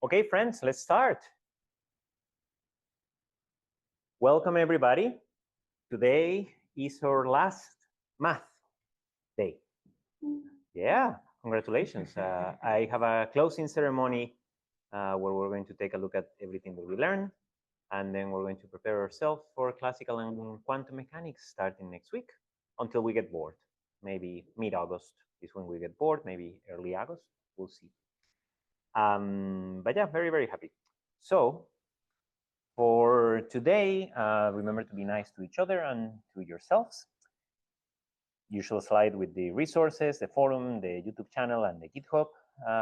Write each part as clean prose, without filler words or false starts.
Okay, friends, let's start. Welcome, everybody. Today is our last math day. Yeah, congratulations. I have a closing ceremony where we're going to take a look at everything that we learned, and then we're going to prepare ourselves for classical and quantum mechanics starting next week until we get bored. Maybe mid-August is when we get bored, maybe early August, we'll see. But yeah, very, very happy. So for today, remember to be nice to each other and to yourselves. Usual slide with the resources, the forum, the YouTube channel, and the GitHub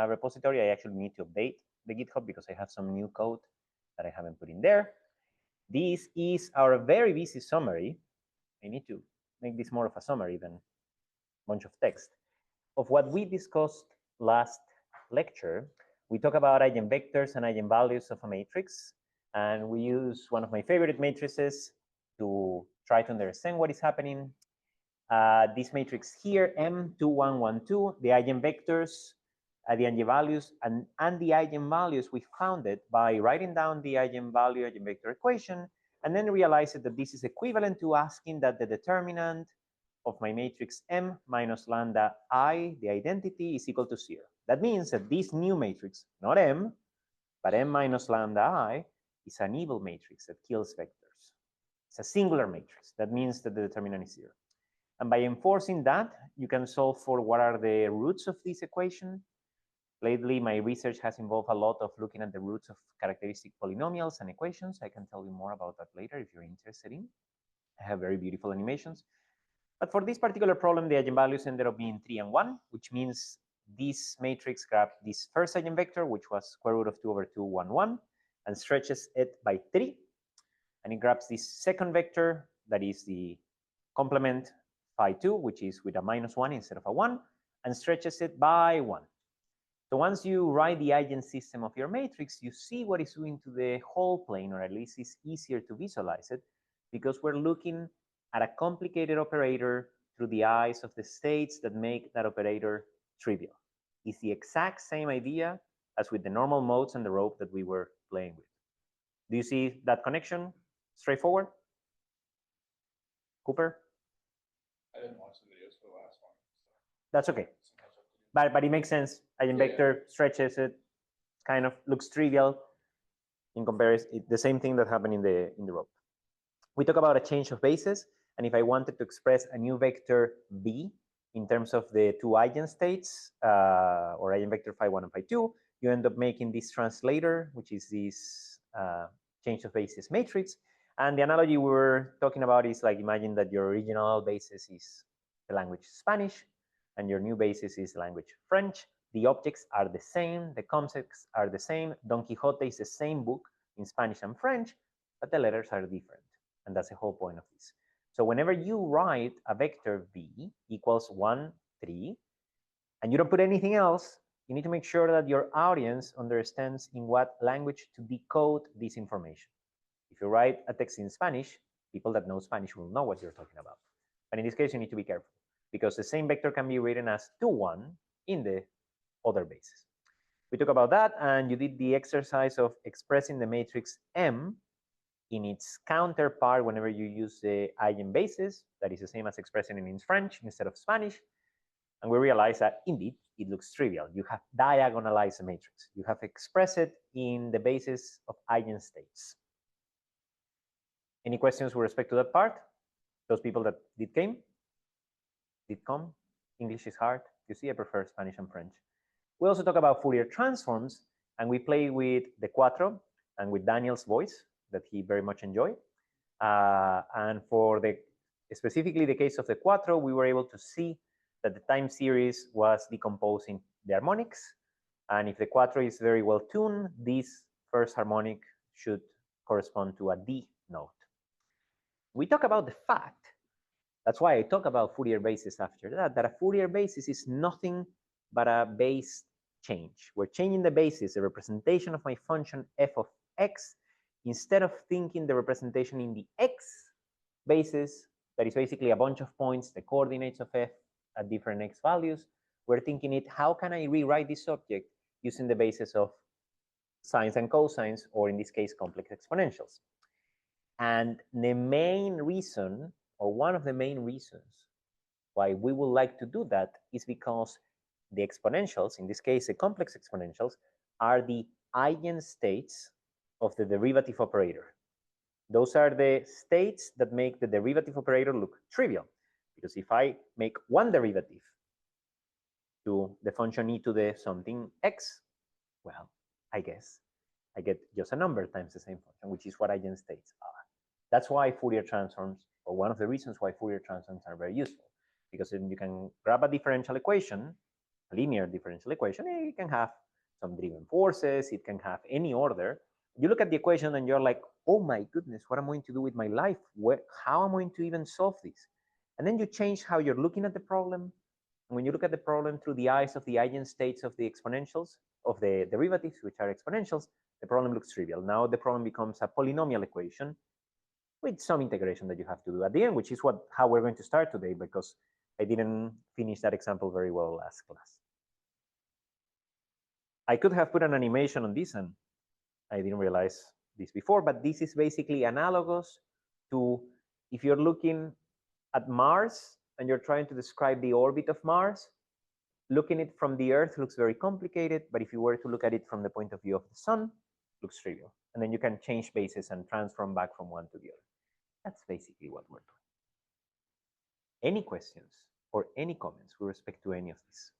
repository. I actually need to update the GitHub because I have some new code that I haven't put in there. This is our very busy summary. I need to make this more of a summary than a bunch of text of what we discussed last lecture. We talk about eigenvectors and eigenvalues of a matrix, and we use one of my favorite matrices to try to understand what is happening. This matrix here, M2112, the eigenvectors, the eigenvalues, and the eigenvalues, we found it by writing down the eigenvalue eigenvector equation, and then realized that this is equivalent to asking that the determinant of my matrix M minus lambda I, the identity, is equal to 0. That means that this new matrix, not M, but M minus lambda I, is an evil matrix that kills vectors. It's a singular matrix. That means that the determinant is 0. And by enforcing that, you can solve for what are the roots of this equation. Lately, my research has involved a lot of looking at the roots of characteristic polynomials and equations. I can tell you more about that later if you're interested in. I have very beautiful animations. But for this particular problem, the eigenvalues ended up being 3 and 1, which means this matrix grabbed this first eigenvector, which was square root of 2 over 2, 1, 1, and stretches it by 3. And it grabs this second vector, that is the complement phi 2, which is with a minus 1 instead of a 1, and stretches it by 1. So once you write the eigensystem of your matrix, you see what it's doing to the whole plane, or at least it's easier to visualize it, because we're looking at a complicated operator through the eyes of the states that make that operator trivial. It's the exact same idea as with the normal modes and the rope that we were playing with. Do you see that connection? Straightforward? Cooper? I didn't watch the videos for the last one. So. That's okay. But it makes sense. Eigenvector stretches it, kind of looks trivial in comparison. The same thing that happened in the rope. We talk about a change of bases, and if I wanted to express a new vector b in terms of the two eigenstates, or eigenvector phi 1 and phi 2, you end up making this translator, which is this change of basis matrix. And the analogy we were talking about is like, imagine that your original basis is the language Spanish, and your new basis is the language French. The objects are the same, the concepts are the same. Don Quixote is the same book in Spanish and French, but the letters are different. And that's the whole point of this. So whenever you write a vector b equals 1, 3, and you don't put anything else, you need to make sure that your audience understands in what language to decode this information. If you write a text in Spanish, people that know Spanish will know what you're talking about. But in this case, you need to be careful, because the same vector can be written as 2, 1 in the other basis. We talk about that, and you did the exercise of expressing the matrix M in its counterpart whenever you use the eigenbasis. That is the same as expressing it in French instead of Spanish. And we realize that indeed it looks trivial. You have diagonalized the matrix. You have expressed it in the basis of eigenstates. Any questions with respect to that part? Those people that did come? English is hard. You see, I prefer Spanish and French. We also talk about Fourier transforms, and we play with the Quattro and with Daniel's voice that he very much enjoyed. And for specifically the case of the Quattro, we were able to see that the time series was decomposing the harmonics. And if the Quattro is very well tuned, this first harmonic should correspond to a D note. We talk about the fact, that's why I talk about Fourier basis after that, that a Fourier basis is nothing but a base change. We're changing the basis, the representation of my function f of x, instead of thinking the representation in the x basis, that is basically a bunch of points, the coordinates of f at different x values, we're thinking it, how can I rewrite this object using the basis of sines and cosines, or in this case, complex exponentials. And the main reason, or one of the main reasons why we would like to do that is because the exponentials, in this case, the complex exponentials, are the eigenstates of the derivative operator. Those are the states that make the derivative operator look trivial. Because if I make one derivative to the function e to the something x, well, I guess I get just a number times the same function, which is what eigenstates are. That's why Fourier transforms, or one of the reasons why Fourier transforms are very useful, because then you can grab a differential equation, a linear differential equation, and it can have some driven forces, it can have any order. You look at the equation and you're like, oh my goodness, what am I going to do with my life? How am I going to even solve this? And then you change how you're looking at the problem. And when you look at the problem through the eyes of the eigenstates of the exponentials, of the derivatives, which are exponentials, the problem looks trivial. Now the problem becomes a polynomial equation with some integration that you have to do at the end, which is how we're going to start today, because I didn't finish that example very well last class. I could have put an animation on this, and I didn't realize this before, but this is basically analogous to if you're looking at Mars and you're trying to describe the orbit of Mars. Looking at it from the Earth looks very complicated, but if you were to look at it from the point of view of the sun, it looks trivial. And then you can change bases and transform back from one to the other. That's basically what we're doing. Any questions or any comments with respect to any of this?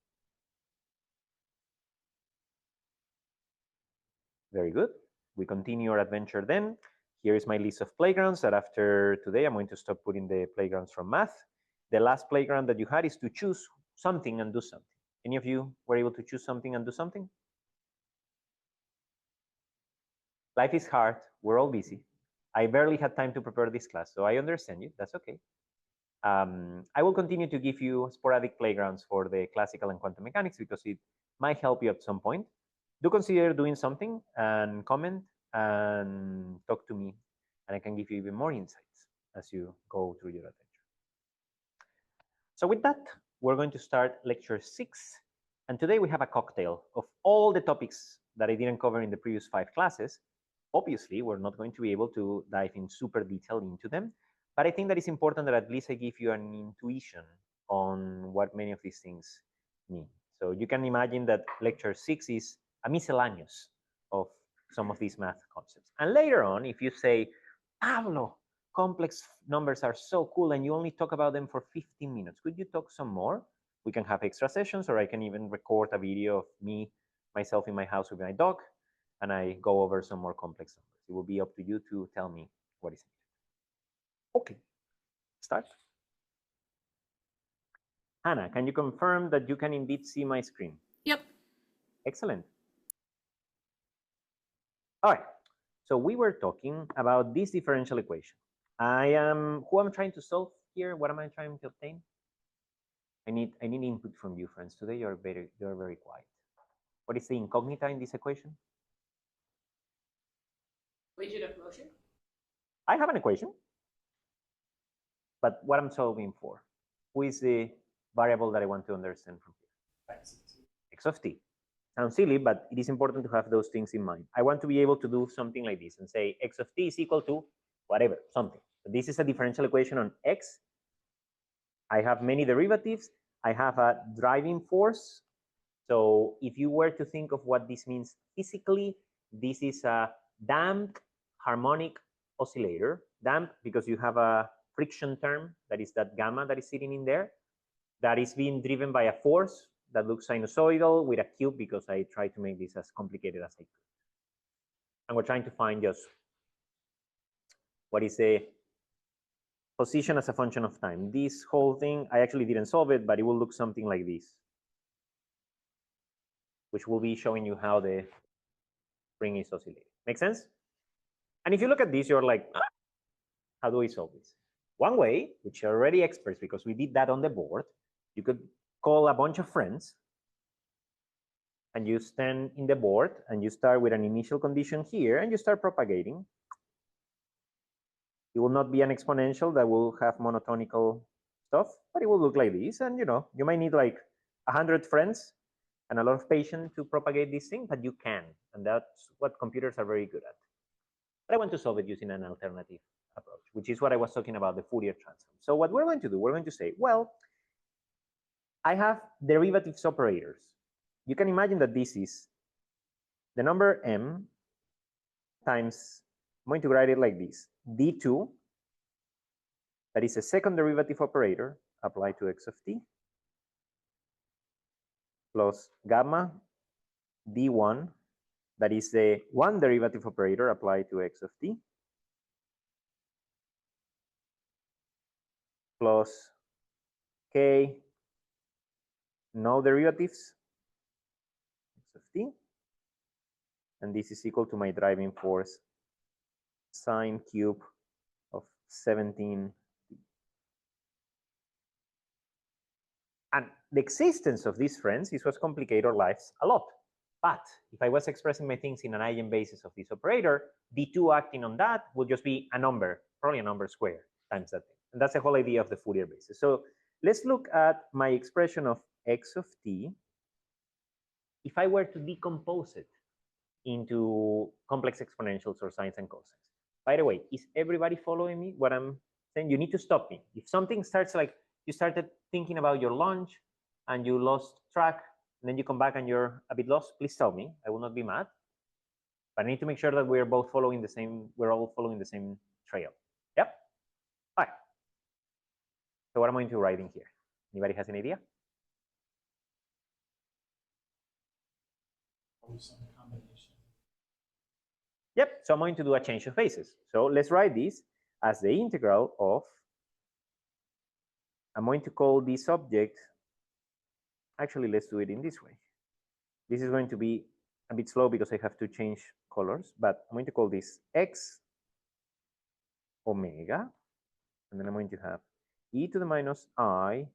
Very good. We continue our adventure then. Here is my list of playgrounds that after today, I'm going to stop putting the playgrounds from math. The last playground that you had is to choose something and do something. Any of you were able to choose something and do something? Life is hard. We're all busy. I barely had time to prepare this class, so I understand you. That's okay. I will continue to give you sporadic playgrounds for the classical and quantum mechanics because it might help you at some point. Do consider doing something and comment and talk to me, and I can give you even more insights as you go through your adventure. So with that, we're going to start lecture 6. And today we have a cocktail of all the topics that I didn't cover in the previous 5 classes. Obviously, we're not going to be able to dive in super detail into them, but I think that it's important that at least I give you an intuition on what many of these things mean. So you can imagine that lecture 6 is a miscellaneous of some of these math concepts. And later on, if you say, Pablo, complex numbers are so cool and you only talk about them for 15 minutes, could you talk some more? We can have extra sessions, or I can even record a video of myself in my house with my dog, and I go over some more complex numbers. It will be up to you to tell me what is needed. Okay, start. Hannah, can you confirm that you can indeed see my screen? Yep. Excellent. All right, so we were talking about this differential equation. Who I'm trying to solve here? What am I trying to obtain? I need input from you, friends. Today you're very quiet. What is the incognita in this equation? Equation of motion? I have an equation, but what I'm solving for? Who is the variable that I want to understand from here? X of t. Sounds silly, but it is important to have those things in mind. I want to be able to do something like this and say x of t is equal to whatever, something. So this is a differential equation on x. I have many derivatives. I have a driving force. So if you were to think of what this means physically, this is a damped harmonic oscillator. Damped because you have a friction term, that is that gamma that is sitting in there, that is being driven by a force that looks sinusoidal with a cube, because I try to make this as complicated as I could. And we're trying to find just what is the position as a function of time. This whole thing, I actually didn't solve it, but it will look something like this, which will be showing you how the spring is oscillating. Make sense? And if you look at this, you're like, how do we solve this? One way, which are already experts because we did that on the board, you could call a bunch of friends and you stand in the board and you start with an initial condition here and you start propagating. It will not be an exponential that will have monotonical stuff, but it will look like this. And you might need like 100 friends and a lot of patience to propagate this thing, but you can, and that's what computers are very good at. But I want to solve it using an alternative approach, which is what I was talking about, the Fourier transform. So what we're going to do, we're going to say, well, I have derivatives operators. You can imagine that this is the number m times, I'm going to write it like this, d2, that is a second derivative operator applied to x of t, plus gamma d1, that is the one derivative operator applied to x of t, plus k no derivatives x of t, and this is equal to my driving force sine cube of 17. And the existence of these friends is what complicates our lives a lot. But if I was expressing my things in an eigenbasis of this operator, d2 acting on that would just be a number, probably a number squared times that thing. And that's the whole idea of the Fourier basis. So let's look at my expression of x of t. If I were to decompose it into complex exponentials or sines and cosines. By the way, is everybody following me? What I'm saying? You need to stop me. If something starts like you started thinking about your lunch and you lost track, and then you come back and you're a bit lost, please tell me. I will not be mad. But I need to make sure that we're both following the same, we're all following the same trail. Yep. All right. So what am I going to write in here? Anybody has an idea? Some combination. Yep, so I'm going to do a change of basis. So let's write this as the integral of, I'm going to call this object, actually let's do it in this way. This is going to be a bit slow because I have to change colors, but I'm going to call this x omega, and then I'm going to have e to the minus I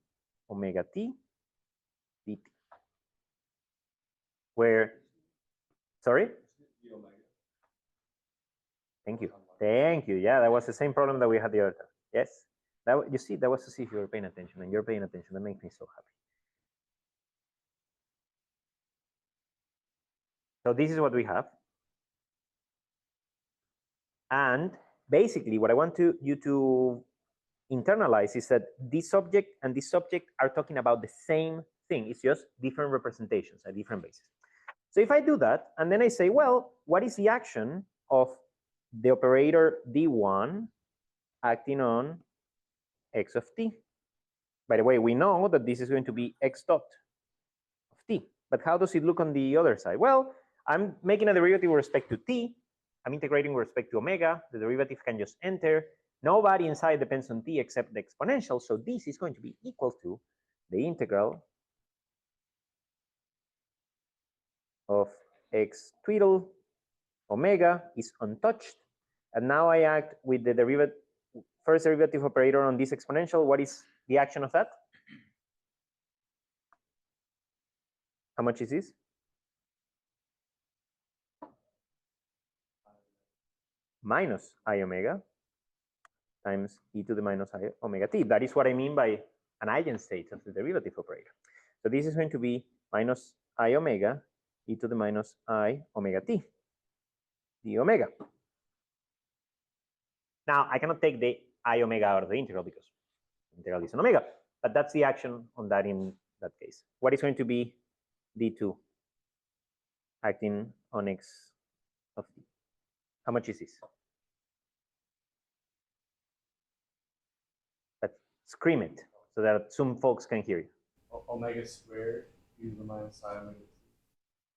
omega t dt. Where, sorry? Thank you. Thank you. Yeah, that was the same problem that we had the other time. Yes. That, you see, that was to see if you were paying attention, and you're paying attention. That makes me so happy. So this is what we have. And basically, what I want you to internalize is that this object and this subject are talking about the same thing. It's just different representations at different bases. So if I do that, and then I say, well, what is the action of the operator d1 acting on x of t? By the way, we know that this is going to be x dot of t. But how does it look on the other side? Well, I'm making a derivative with respect to t. I'm integrating with respect to omega. The derivative can just enter. Nobody inside depends on t except the exponential. So this is going to be equal to the integral of x twiddle omega is untouched. And now I act with the first derivative operator on this exponential. What is the action of that? How much is this? Minus I omega times e to the minus I omega t. That is what I mean by an eigenstate of the derivative operator. So this is going to be minus I omega e to the minus I omega t d omega. Now, I cannot take the I omega out of the integral because the integral is an omega, but that's the action on that in that case. What is going to be d2 acting on x of t? How much is this? But scream it so that some folks can hear you. Omega squared e to the minus I omega t.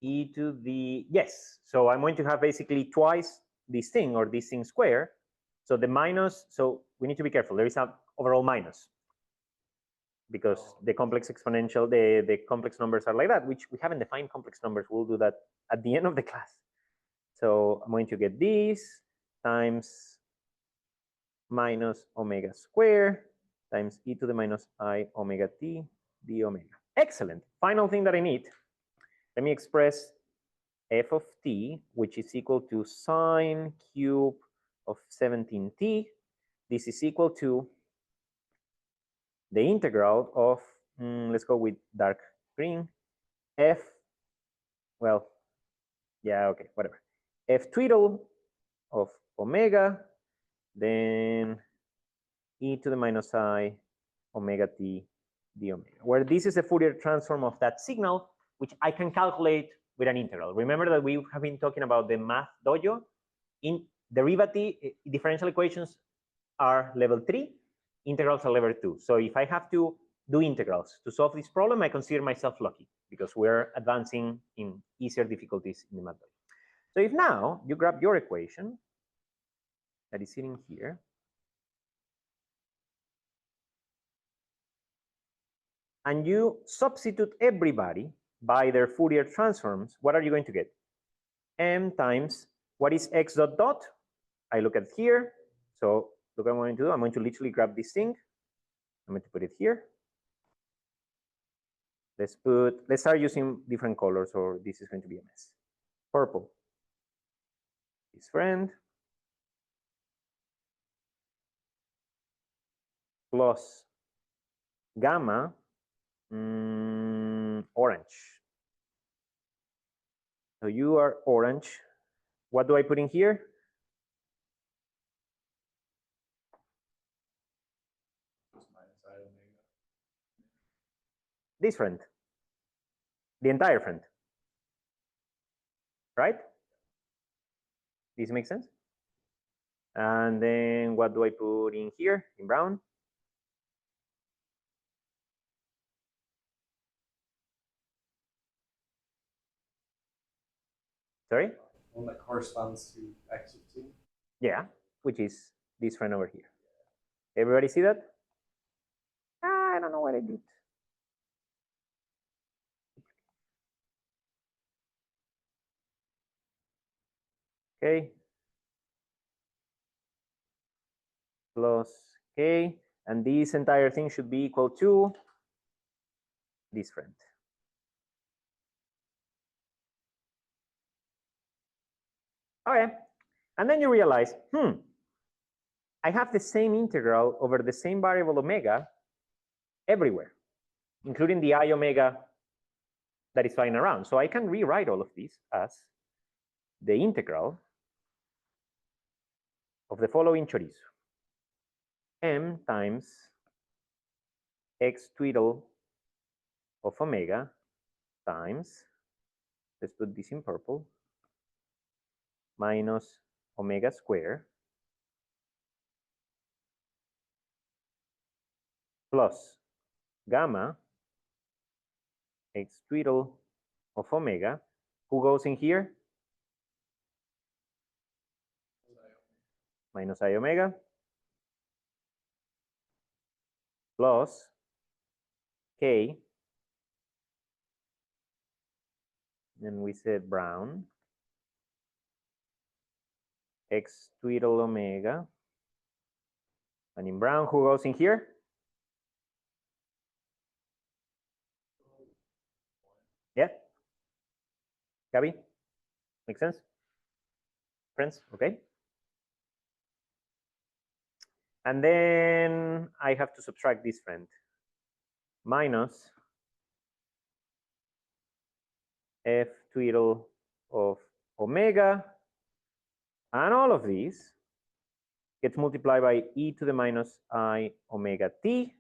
E to the, yes. So I'm going to have basically twice this thing or this thing square. So the minus, so we need to be careful. There is an overall minus because the complex exponential, the complex numbers are like that, which we haven't defined complex numbers. We'll do that at the end of the class. So I'm going to get this times minus omega squared times e to the minus I omega t d omega. Excellent. Final thing that I need. Let me express f of t, which is equal to sine cube of 17t. This is equal to the integral of, let's go with dark green, f well, yeah, okay, whatever. F twiddle of omega, then e to the minus I omega t d omega, where this is the Fourier transform of that signal, which I can calculate with an integral. Remember that we have been talking about the math dojo. In derivative, differential equations are level 3, integrals are level 2. So if I have to do integrals to solve this problem, I consider myself lucky because we're advancing in easier difficulties in the math dojo. So if now you grab your equation that is sitting here, and you substitute everybody by their Fourier transforms, what are you going to get? M times what is x dot dot? I look at here. So look what I'm going to do. I'm going to literally grab this thing. I'm going to put it here. Let's start using different colors, or this is going to be a mess. Purple. His friend. Plus gamma, orange. So you are orange. What do I put in here? This friend. The entire friend. Right? This makes sense? And then what do I put in here in brown? Sorry? One that corresponds to x of t. Yeah, which is this friend over here. Everybody see that? I don't know what I did. Okay. Plus k, and this entire thing should be equal to this friend. Okay, and then you realize, I have the same integral over the same variable omega everywhere, including the I omega that is flying around. So I can rewrite all of this as the integral of the following chorizo. M times x twiddle of omega times, let's put this in purple, minus omega square plus gamma x twiddle of omega. Who goes in here? Minus I omega plus k, and we said brown, x twiddle omega, and in brown, who goes in here? Yeah? Gabby? Make sense? Friends? Okay. And then I have to subtract this friend. Minus f twiddle of omega, and all of these gets multiplied by e to the minus I omega t,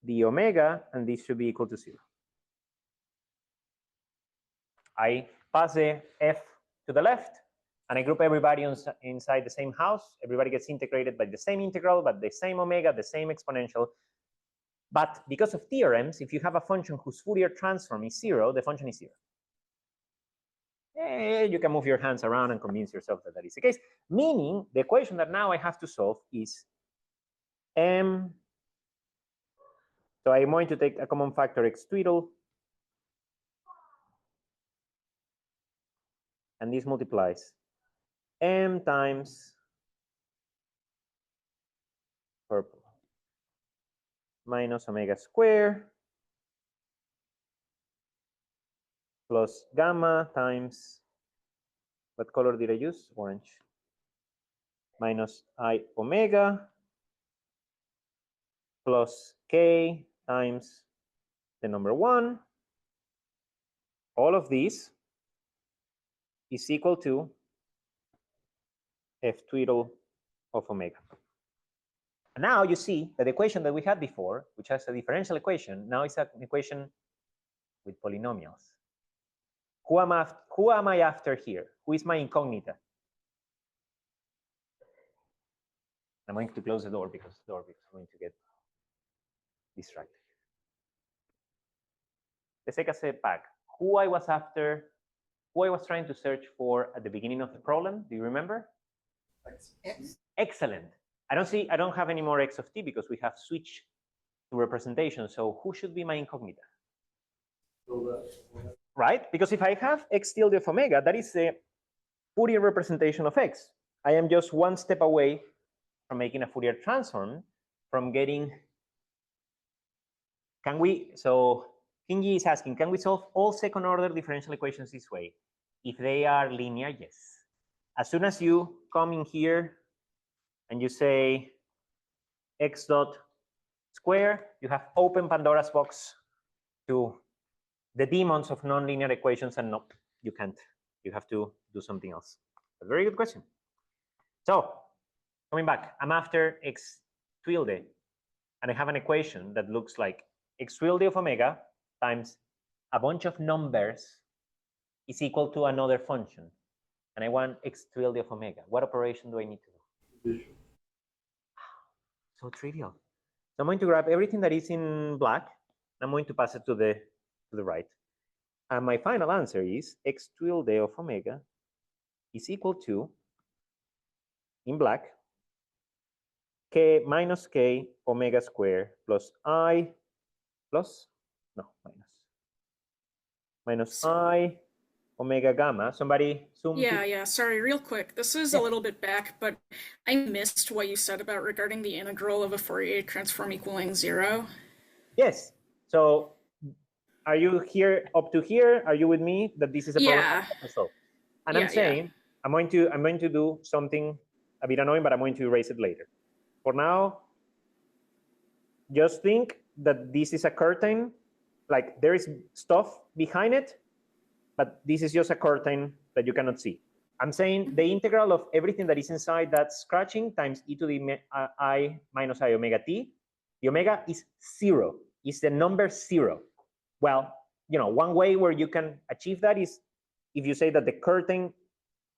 the omega, and this should be equal to 0. I pass the f to the left, and I group everybody inside the same house. Everybody gets integrated by the same integral, but the same omega, the same exponential. But because of theorems, if you have a function whose Fourier transform is 0, the function is 0. You can move your hands around and convince yourself that that is the case. Meaning, the equation that now I have to solve is m. So I'm going to take a common factor x twiddle, and this multiplies m times purple minus omega square plus gamma times, what color did I use? Orange. Minus I omega plus k times the number 1 all of this is equal to f twiddle of omega. And now you see that the equation that we had before, which has a differential equation, now is an equation with polynomials. Who am I after here? Who is my incognita? I'm going to close the door because I'm going to get distracted. Let's take a step back. Who I was after, who I was trying to search for at the beginning of the problem. Do you remember? X. Excellent. I don't have any more x of t because we have switched to representation. So who should be my incognita? Right? Because if I have x tilde of omega, that is the Fourier representation of x. I am just one step away from making a Fourier transform, from getting, so Kingi is asking, can we solve all second order differential equations this way? If they are linear, yes. As soon as you come in here and you say x dot square, you have opened Pandora's box to the demons of nonlinear equations, and no, you can't. You have to do something else. A very good question. So coming back, I'm after x tilde, and I have an equation that looks like x tilde of omega times a bunch of numbers is equal to another function. And I want x tilde of omega. What operation do I need to do? Division. So trivial. So I'm going to grab everything that is in black. I'm going to pass it to the right. And my final answer is x tilde of omega is equal to, in black, k minus k omega square plus I plus, no, minus I omega gamma. Somebody zoom. Yeah, sorry, real quick. This is a little bit back, but I missed what you said about regarding the integral of a Fourier transform equaling 0. Yes. So are you here up to here? Are you with me that this is a problem? Yeah. And I'm saying I'm going to do something a bit annoying, but I'm going to erase it later. For now, just think that this is a curtain, like there is stuff behind it, but this is just a curtain that you cannot see. I'm saying the integral of everything that is inside that scratching times e to the I minus I omega t. The omega is 0, is the number 0. Well, you know, one way where you can achieve that is if you say that the curtain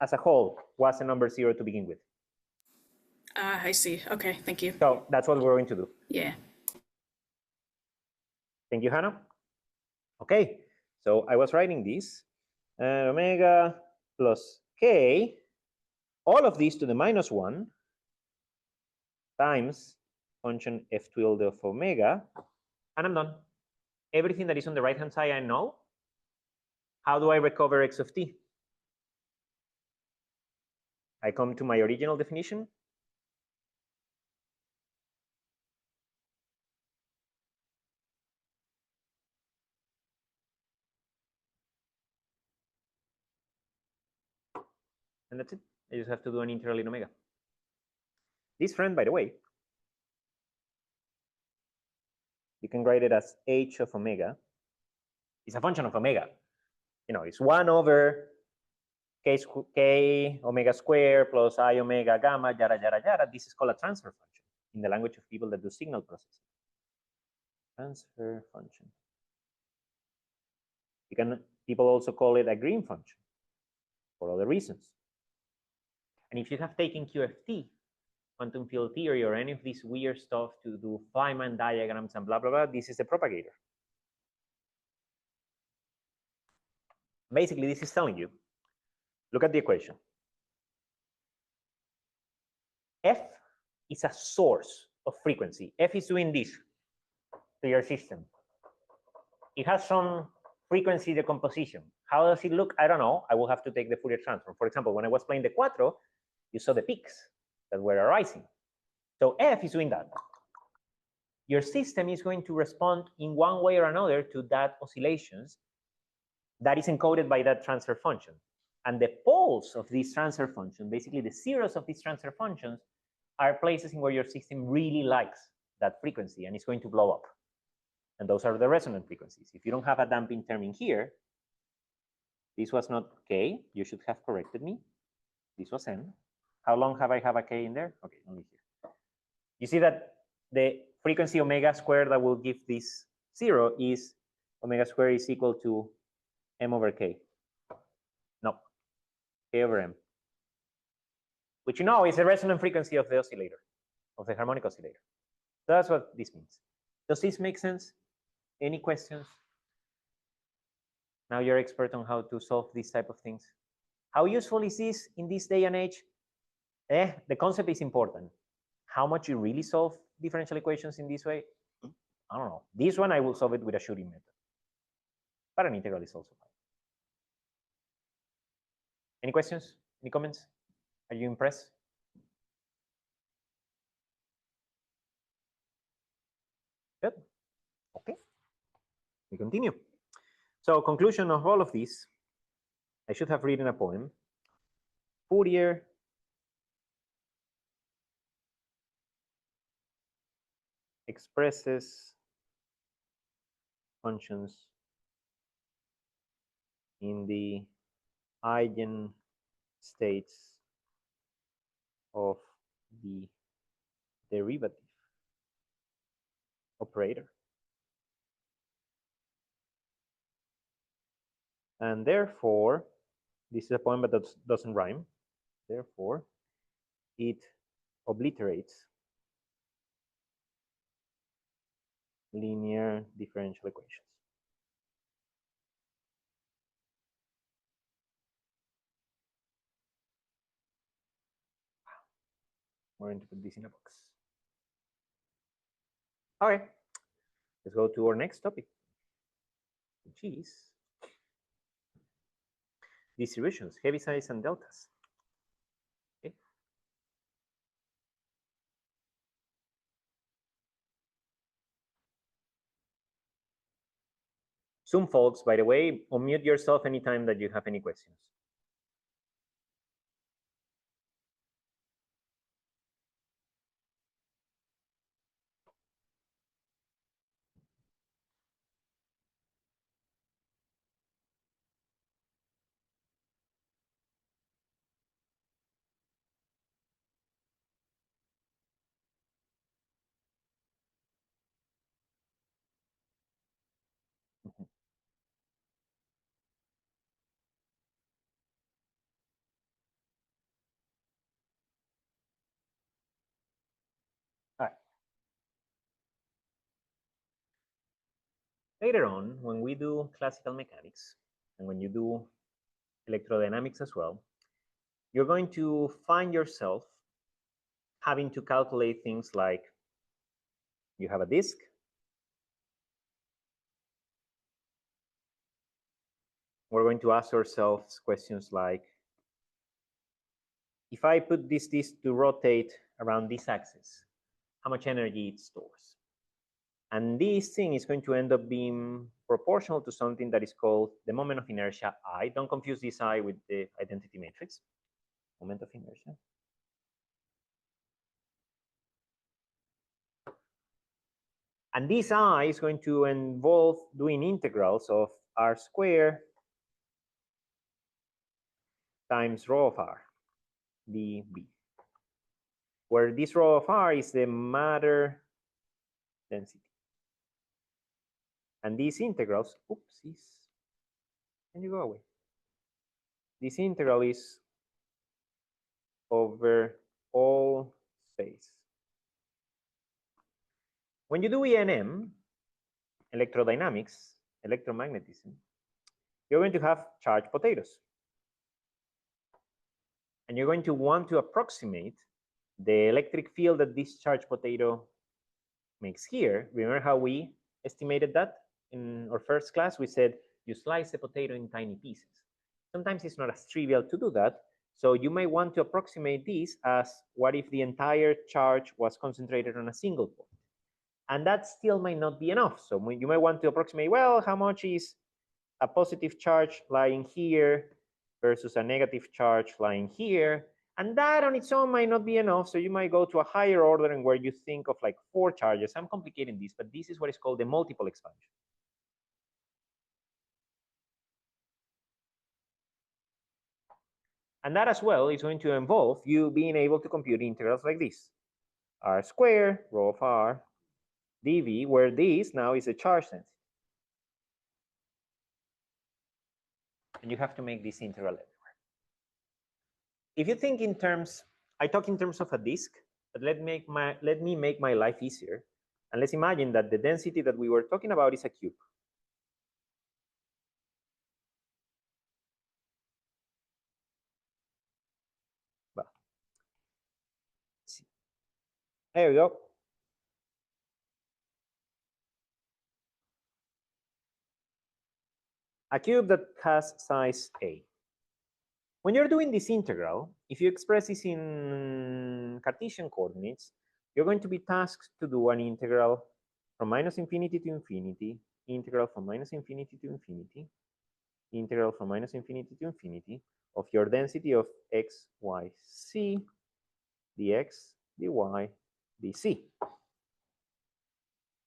as a whole was a number 0 to begin with. I see. Okay, thank you. So that's what we're going to do. Yeah. Thank you, Hannah. Okay, so I was writing this, omega plus k, all of these to the minus 1 times function f tilde of omega, and I'm done. Everything that is on the right-hand side, I know. How do I recover x of t? I come to my original definition. And that's it. I just have to do an integral in omega. This friend, by the way, you can write it as h of omega. It's a function of omega. You know, it's 1 over k omega square plus I omega gamma, yada, yada, yada. This is called a transfer function in the language of people that do signal processing. Transfer function. People also call it a green function for other reasons. And if you have taken QFT, quantum field theory, or any of this weird stuff to do Feynman diagrams and blah, blah, blah, this is the propagator. Basically, this is telling you, look at the equation. F is a source of frequency. F is doing this to your system. It has some frequency decomposition. How does it look? I don't know. I will have to take the Fourier transform. For example, when I was playing the Quattro, you saw the peaks that were arising. So F is doing that. Your system is going to respond in one way or another to that oscillations that is encoded by that transfer function. And the poles of this transfer function, basically the zeros of these transfer functions, are places in where your system really likes that frequency and it's going to blow up. And those are the resonant frequencies. If you don't have a damping term in here, This was not k. You should have corrected me. This was n. How long have I have a k in there? Okay, only here. You see that the frequency omega squared that will give this 0 is omega squared is equal to m over k. No, k over m. Which you know is the resonant frequency of the oscillator, of the harmonic oscillator. So that's what this means. Does this make sense? Any questions? Now you're expert on how to solve these type of things. How useful is this in this day and age? The concept is important. How much you really solve differential equations in this way? I don't know. This one I will solve it with a shooting method. But an integral is also fine. Any questions? Any comments? Are you impressed? Good. Okay. We continue. So conclusion of all of this, I should have written a poem. Fourier expresses functions in the eigenstates of the derivative operator. And therefore, this is a poem, but that doesn't rhyme. Therefore, it obliterates linear differential equations. We're going to put this in a box. All right, let's go to our next topic, which is distributions, heavisides and deltas. Okay. Zoom folks, by the way, unmute yourself anytime that you have any questions. All right. Later on, when we do classical mechanics, and when you do electrodynamics as well, you're going to find yourself having to calculate things like you have a disk, we're going to ask ourselves questions like, if I put this disk to rotate around this axis, how much energy it stores? And this thing is going to end up being proportional to something that is called the moment of inertia I. Don't confuse this I with the identity matrix. Moment of inertia. And this I is going to involve doing integrals of R squared times rho of R, dB, where this rho of R is the matter density. And these integrals, oopsies, can you go away? This integral is over all space. When you do ENM, electrodynamics, electromagnetism, you're going to have charged potatoes. And you're going to want to approximate the electric field that this charged potato makes here. Remember how we estimated that in our first class? We said you slice the potato in tiny pieces. Sometimes it's not as trivial to do that. So you may want to approximate this as what if the entire charge was concentrated on a single point? And that still might not be enough. So you might want to approximate, well, how much is a positive charge lying here versus a negative charge lying here? And that on its own might not be enough. So you might go to a higher order and where you think of like 4 charges. I'm complicating this, but this is what is called the multiple expansion. And that as well is going to involve you being able to compute integrals like this. R squared, rho of R, dV, where this now is a charge density. And you have to make this integral everywhere. If you think in terms, I talk in terms of a disk, but let me make my life easier. And let's imagine that the density that we were talking about is a cube. Well, there we go. A cube that has size A. When you're doing this integral, if you express this in Cartesian coordinates, you're going to be tasked to do an integral from minus infinity to infinity, integral from minus infinity to infinity, integral from minus infinity to infinity of your density of x, y, c, dx, dy, dc.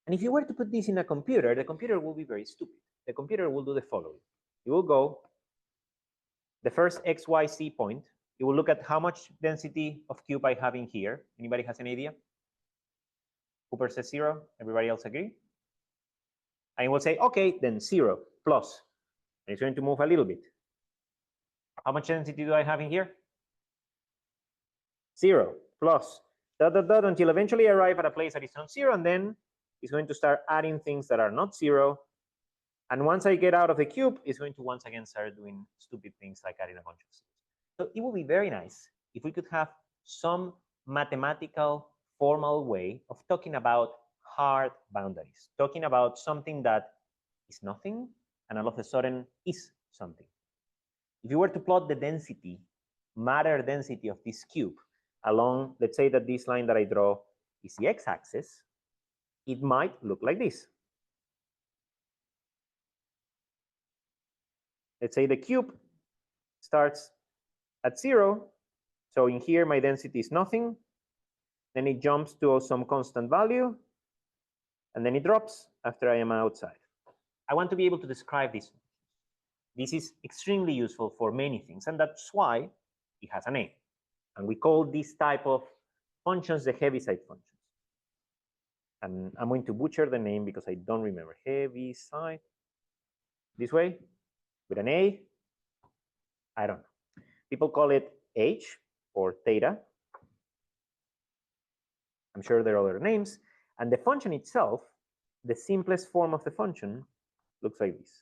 And if you were to put this in a computer, the computer will be very stupid. The computer will do the following. It will go the first x, y, c point. It will look at how much density of cube I have in here. Anybody has an idea? Cooper says 0. Everybody else agree? And it will say, okay, then 0 plus. And it's going to move a little bit. How much density do I have in here? 0 plus dot, dot, dot, until eventually I arrive at a place that is non-zero, and then it's going to start adding things that are not 0. And once I get out of the cube, it's going to once again start doing stupid things like adding a bunch of zeros. So it would be very nice if we could have some mathematical, formal way of talking about hard boundaries, talking about something that is nothing and all of a sudden is something. If you were to plot the density, matter density of this cube along, let's say that this line that I draw is the x-axis, it might look like this. Let's say the cube starts at 0. So in here, my density is nothing. Then it jumps to some constant value. And then it drops after I am outside. I want to be able to describe this. This is extremely useful for many things. And that's why it has a name. And we call this type of functions the Heaviside functions. And I'm going to butcher the name because I don't remember. Heaviside. This way? With an A? I don't know. People call it H or theta. I'm sure there are other names. And the function itself, the simplest form of the function, looks like this.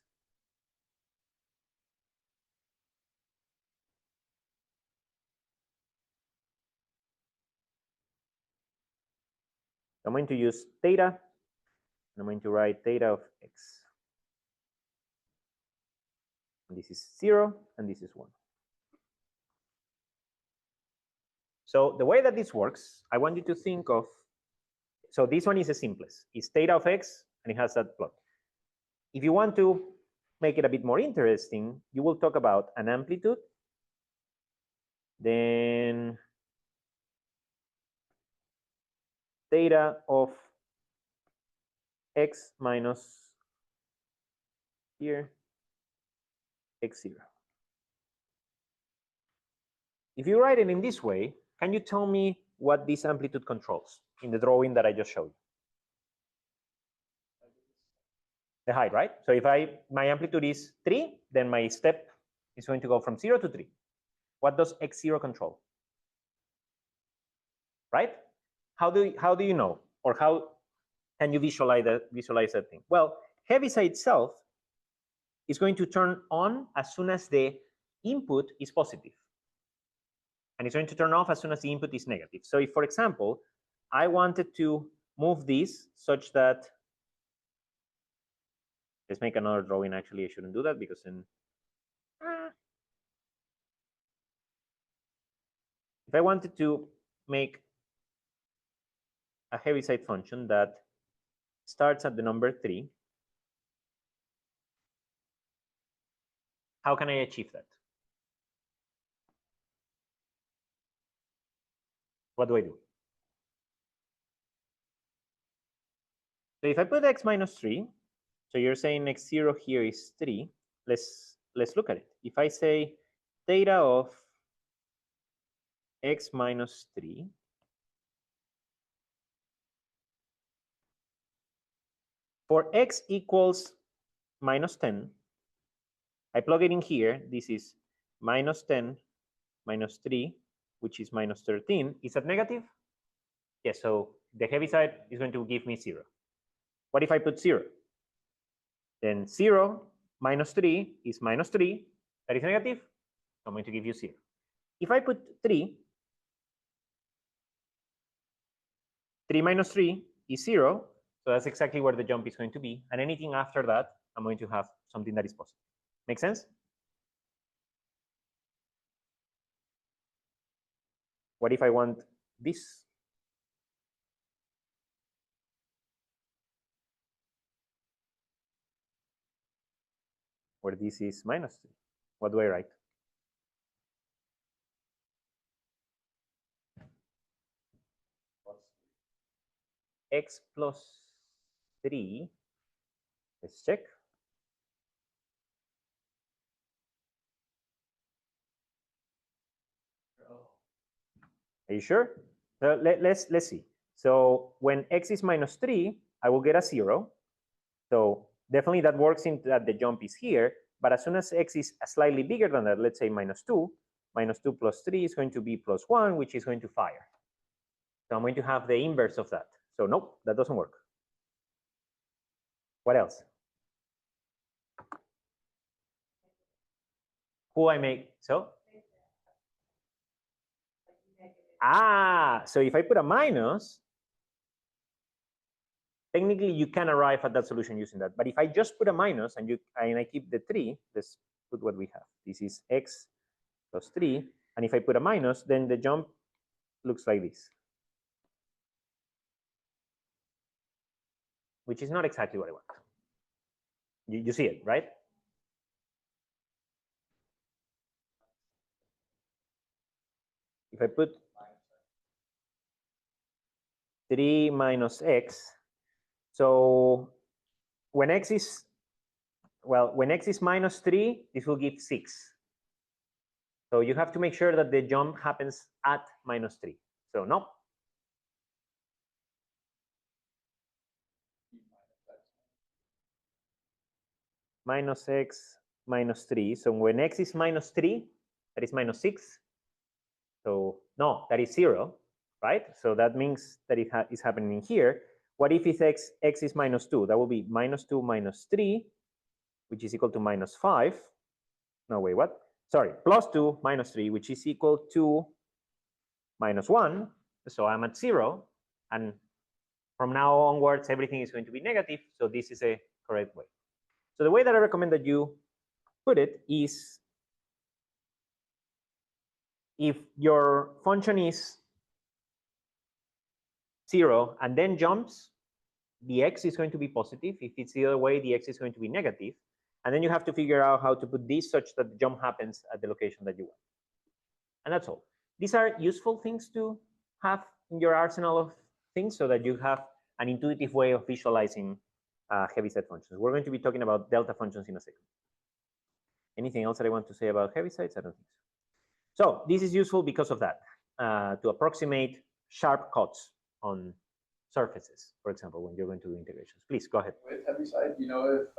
I'm going to use theta, and I'm going to write theta of x. And this is 0, and this is 1. So the way that this works, I want you to think of, so this one is the simplest. It's theta of x, and it has that plot. If you want to make it a bit more interesting, you will talk about an amplitude, then theta of x minus here, x0. If you write it in this way, can you tell me what this amplitude controls in the drawing that I just showed you? The height, right? So if my amplitude is 3, then my step is going to go from 0 to 3. What does x0 control? Right? How do you know, or how can you visualize that thing? Well, Heaviside itself is going to turn on as soon as the input is positive. And it's going to turn off as soon as the input is negative. So if, for example, I wanted to move this such that, let's make another drawing. Actually, I shouldn't do that because then, if I wanted to make a Heaviside function that starts at the number 3, how can I achieve that? What do I do? So if I put x minus 3, so you're saying x0 here is 3, let's look at it. If I say theta of x minus 3 for x equals minus 10. I plug it in here. This is minus 10 minus 3, which is minus 13. Is that negative? Yes, so the Heaviside is going to give me 0. What if I put 0? Then 0 minus 3 is minus 3. That is negative. I'm going to give you 0. If I put 3, 3 minus 3 is 0. So that's exactly where the jump is going to be. And anything after that, I'm going to have something that is positive. Make sense? What if I want this? Where this is minus 3. What do I write? X plus 3. Let's check. Are you sure? Let's see. So when x is minus 3, I will get a 0. So definitely that works in that the jump is here. But as soon as x is slightly bigger than that, let's say minus 2 plus 3 is going to be plus 1, which is going to fire. So I'm going to have the inverse of that. So nope, that doesn't work. What else? Who I make? So? So if I put a minus, technically you can arrive at that solution using that. But if I just put a minus and I keep the 3, let's put what we have. This is x plus 3. And if I put a minus, then the jump looks like this, which is not exactly what I want. You see it, right? If I put 3 minus x, so when x is, well, when x is minus 3, this will give 6. So you have to make sure that the jump happens at minus 3. So no. Minus x minus 3. So when x is minus 3, that is minus 6. So no, that is 0, right? So that means that it is happening here. What if it's x is minus 2? That will be minus 2 minus 3, which is equal to minus 5. No, wait, what? Sorry, plus 2 minus 3, which is equal to minus 1. So I'm at 0. And from now onwards, everything is going to be negative. So this is a correct way. So the way that I recommend that you put it is, if your function is 0 and then jumps, the x is going to be positive. If it's the other way, the x is going to be negative. And then you have to figure out how to put this such that the jump happens at the location that you want. And that's all. These are useful things to have in your arsenal of things so that you have an intuitive way of visualizing Heaviside functions. We're going to be talking about delta functions in a second. Anything else that I want to say about Heavisides? I don't think so. So this is useful because of that, to approximate sharp cuts on surfaces, for example, when you're going to do integrations. Please go ahead. With Heaviside, you know if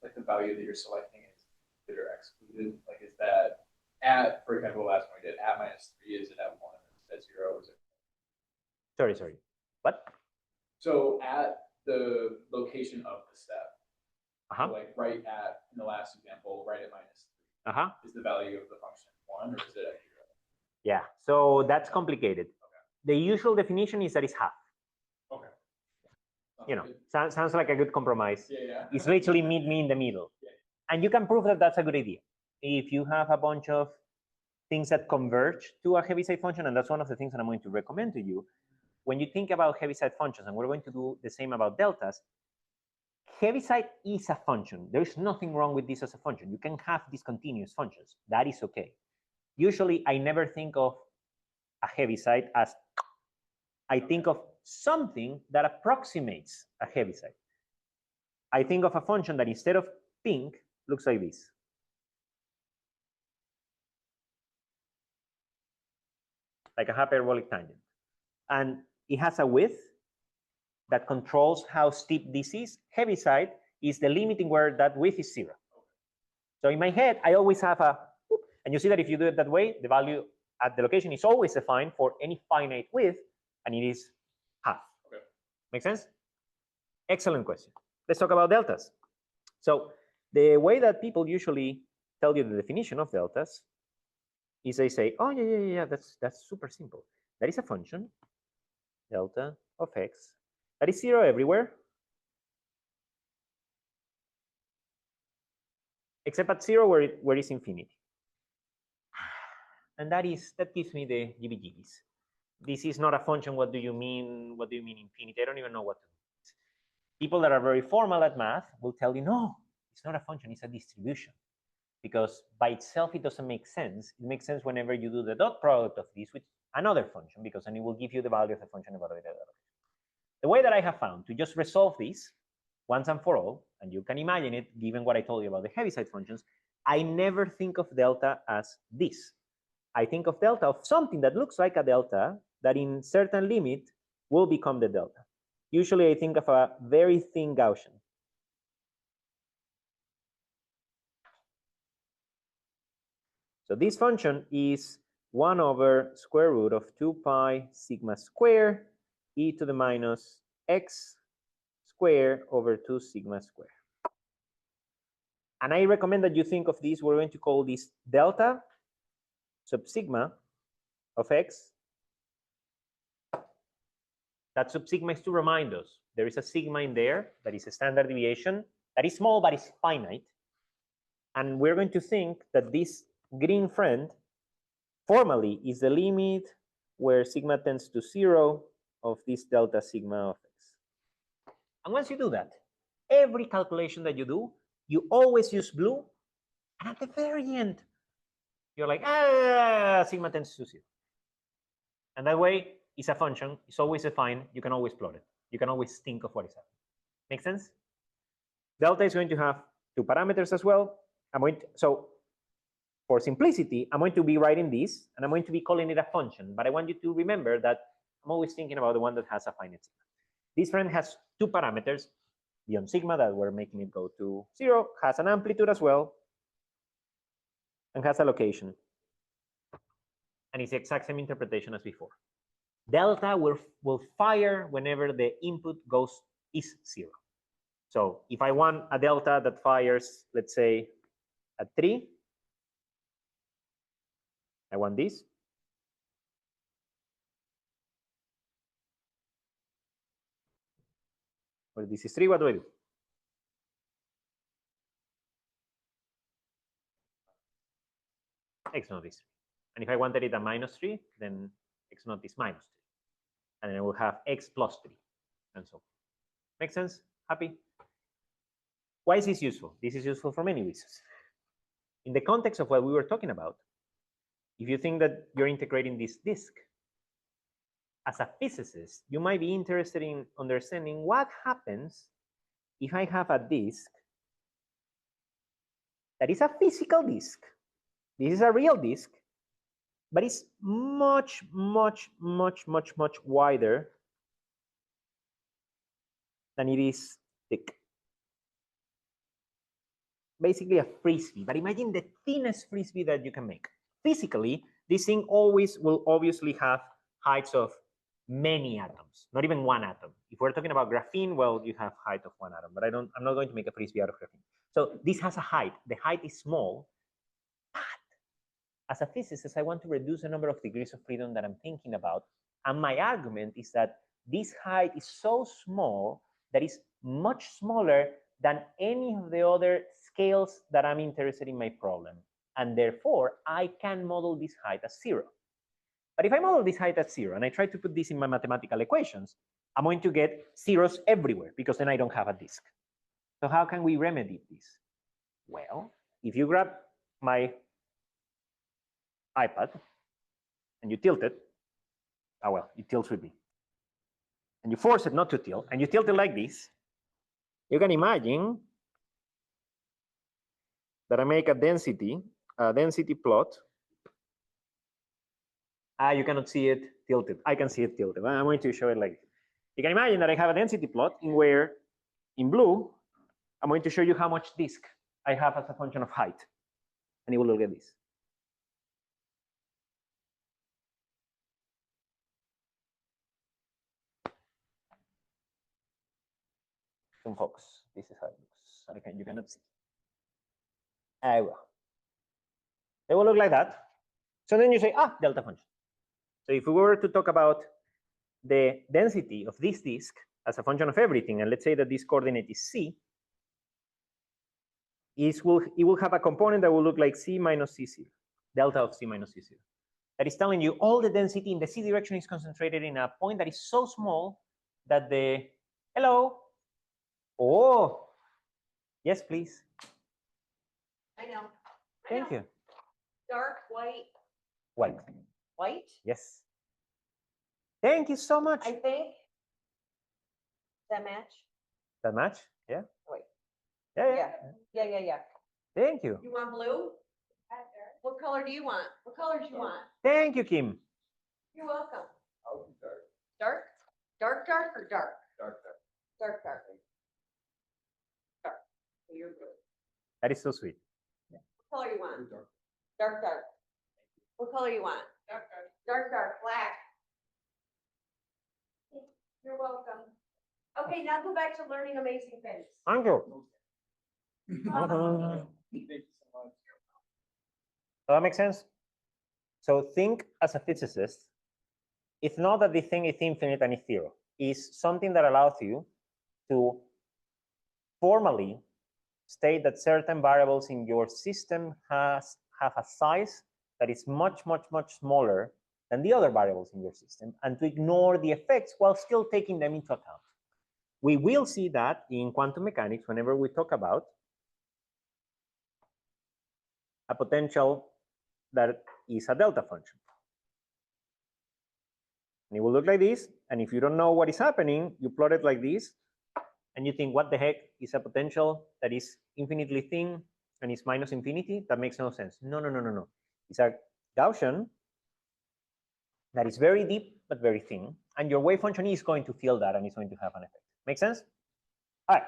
like the value that you're selecting is included or excluded? Like is that at, for example, last one we did, at minus 3, is it at 1, at 0, is it? Sorry. What? So at the location of the step, Uh-huh. so like right at, in the last example, right at minus 3, Uh-huh. is the value of the function 1 or is it at 0? Yeah, so that's complicated. Okay. The usual definition is that it's half. Okay. You know, sounds like a good compromise. Yeah. It's literally meet me in the middle. Yeah. And you can prove that that's a good idea. If you have a bunch of things that converge to a Heaviside function, and that's one of the things that I'm going to recommend to you, when you think about Heaviside functions, and we're going to do the same about deltas, Heaviside is a function. There's nothing wrong with this as a function. You can have discontinuous functions. That is okay. Usually, I never think of a Heaviside as, I think of something that approximates a Heaviside. I think of a function that instead of pink looks like this. like a hyperbolic tangent. And it has a width that controls how steep this is. Heaviside is the limiting where that width is 0. So in my head, I always have a, and you see that if you do it that way, the value at the location is always defined for any finite width, and it is half. Okay. Make sense? Excellent question. Let's talk about deltas. So the way that people usually tell you the definition of deltas is they say, oh, yeah, that's super simple. That is a function, delta of x, that is 0 everywhere, except at 0 where it's infinity. And that gives me the GBGBs. This is not a function. What do you mean? What do you mean infinity? I don't even know what to do. People that are very formal at math will tell you, no, it's not a function, it's a distribution. Because by itself, it doesn't make sense. It makes sense whenever you do the dot product of this with another function, because then it will give you the value of the function evaluated. The way that I have found to just resolve this once and for all, and you can imagine it, given what I told you about the Heaviside functions, I never think of delta as this. I think of delta of something that looks like a delta that in certain limit will become the delta. Usually I think of a very thin Gaussian. So this function is 1 over square root of 2 pi sigma square e to the minus x square over 2 sigma square. And I recommend that you think of this, we're going to call this delta sub sigma of x. That sub sigma is to remind us there is a sigma in there that is a standard deviation that is small but is finite. And we're going to think that this green friend formally is the limit where sigma tends to 0 of this delta sigma of x. And once you do that, every calculation that you do, you always use blue. And at the very end, you're like, sigma tends to 0. And that way, it's a function. It's always defined. You can always plot it. You can always think of what is happening. Make sense? Delta is going to have 2 parameters as well. So for simplicity, I'm going to be writing this, and I'm going to be calling it a function. But I want you to remember that I'm always thinking about the one that has a finite sigma. This friend has 2 parameters. Beyond sigma, that we're making it go to 0, has an amplitude as well, and has a location. And it's the exact same interpretation as before. Delta will fire whenever the input is 0. So if I want a delta that fires, let's say, at 3, I want this. Well, this is 3, what do I do? X naught is 3. And if I wanted it at -3, then X naught is -3. And then I will have X plus 3, and so on. Make sense? Happy? Why is this useful? This is useful for many reasons. In the context of what we were talking about, if you think that you're integrating this disk, as a physicist, you might be interested in understanding what happens if I have a disk that is a physical disk. This is a real disk, but it's much, much, much, much, much wider than it is thick. Basically a frisbee, but imagine the thinnest frisbee that you can make. Physically, this thing will obviously have heights of many atoms, not even one atom. If we're talking about graphene, well, you have height of 1 atom, but I'm not going to make a frisbee out of graphene. So this has a height. The height is small, but as a physicist, I want to reduce the number of degrees of freedom that I'm thinking about. And my argument is that this height is so small that it's much smaller than any of the other scales that I'm interested in my problem. And therefore, I can model this height as 0. But if I model this height as 0 and I try to put this in my mathematical equations, I'm going to get zeros everywhere because then I don't have a disk. So how can we remedy this? Well, if you grab my iPad and you tilt it, well, it tilts with me. And you force it not to tilt, and you tilt it like this, you can imagine that I make a density plot, You cannot see it tilted. I can see it tilted. I'm going to show it like this. You can imagine that I have a density plot in where, in blue, I'm going to show you how much disk I have as a function of height. And it will look at this. Some focus. This is how it looks. You cannot see. I will. It will look like that. So then you say, delta function. So if we were to talk about the density of this disk as a function of everything, and let's say that this coordinate is c, it will have a component that will look like c minus c0, delta of c minus c0. That is telling you all the density in the c direction is concentrated in a point that is so small that the, hello, oh, yes, please. I know. Thank you. Dark, white, White. white, Yes. Thank you so much. I think. Does that match? That match? Yeah. Wait. Yeah. Yeah. Thank you. You want blue? What color do you want? What colors you want? Thank you, Kim. You're welcome. I'll do dark. Dark? Dark or dark? Dark. Dark. Dark. So you're blue. That is so sweet. What color you want? Dark. Dark. What color you want? Dark. Black. You're welcome. Okay, now go back to learning amazing things. Thank you. Thank you so much. Does that make sense? So think as a physicist. It's not that the thing is infinite and it's zero. It's something that allows you to formally state that certain variables in your system have a size that is much smaller than the other variables in your system, and to ignore the effects while still taking them into account. We will see that in quantum mechanics whenever we talk about a potential that is a delta function. And it will look like this, and if you don't know what is happening, you plot it like this, and you think, what the heck is a potential that is infinitely thin and is minus infinity? That makes no sense. No. It's a Gaussian that is very deep but very thin, and your wave function is going to feel that and it's going to have an effect. Make sense? All right.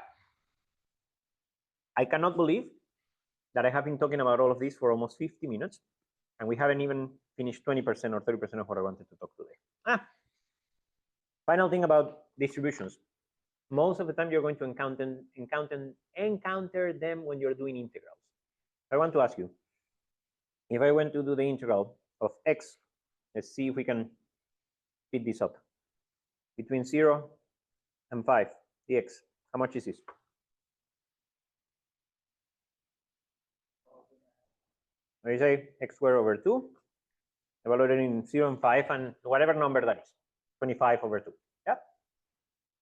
I cannot believe that I have been talking about all of this for almost 50 minutes, and we haven't even finished 20% or 30% of what I wanted to talk today. Final thing about distributions. Most of the time you're going to encounter them when you're doing integrals. I want to ask you, if I went to do the integral of x, let's see if we can speed this up, between 0 and 5 dx, how much is this? What do you say? X squared over 2, evaluated in 0 and 5, and whatever number that is, 25 over 2. Yeah?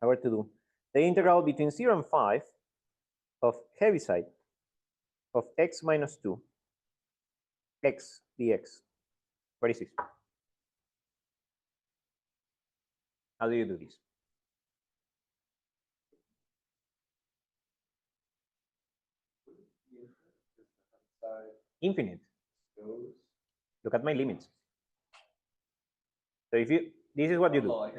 I were to do the integral between 0 and 5 of Heaviside of x minus 2 x dx. What is this? How do you do this? Infinite. Look at my limits. So if you, this is what you do.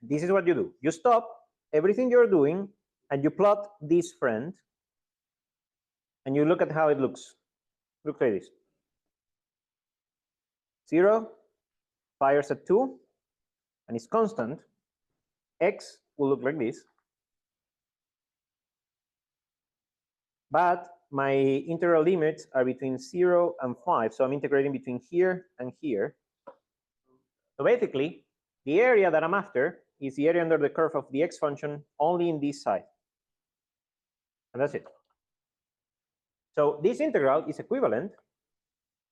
This is what you do. You stop everything you're doing and you plot this friend and you look at how it looks. Look like this. 0 fires at 2 and it's constant. X will look like this. But my integral limits are between 0 and 5. So I'm integrating between here and here. So basically, the area that I'm after is the area under the curve of the x function only in this side. And that's it. So this integral is equivalent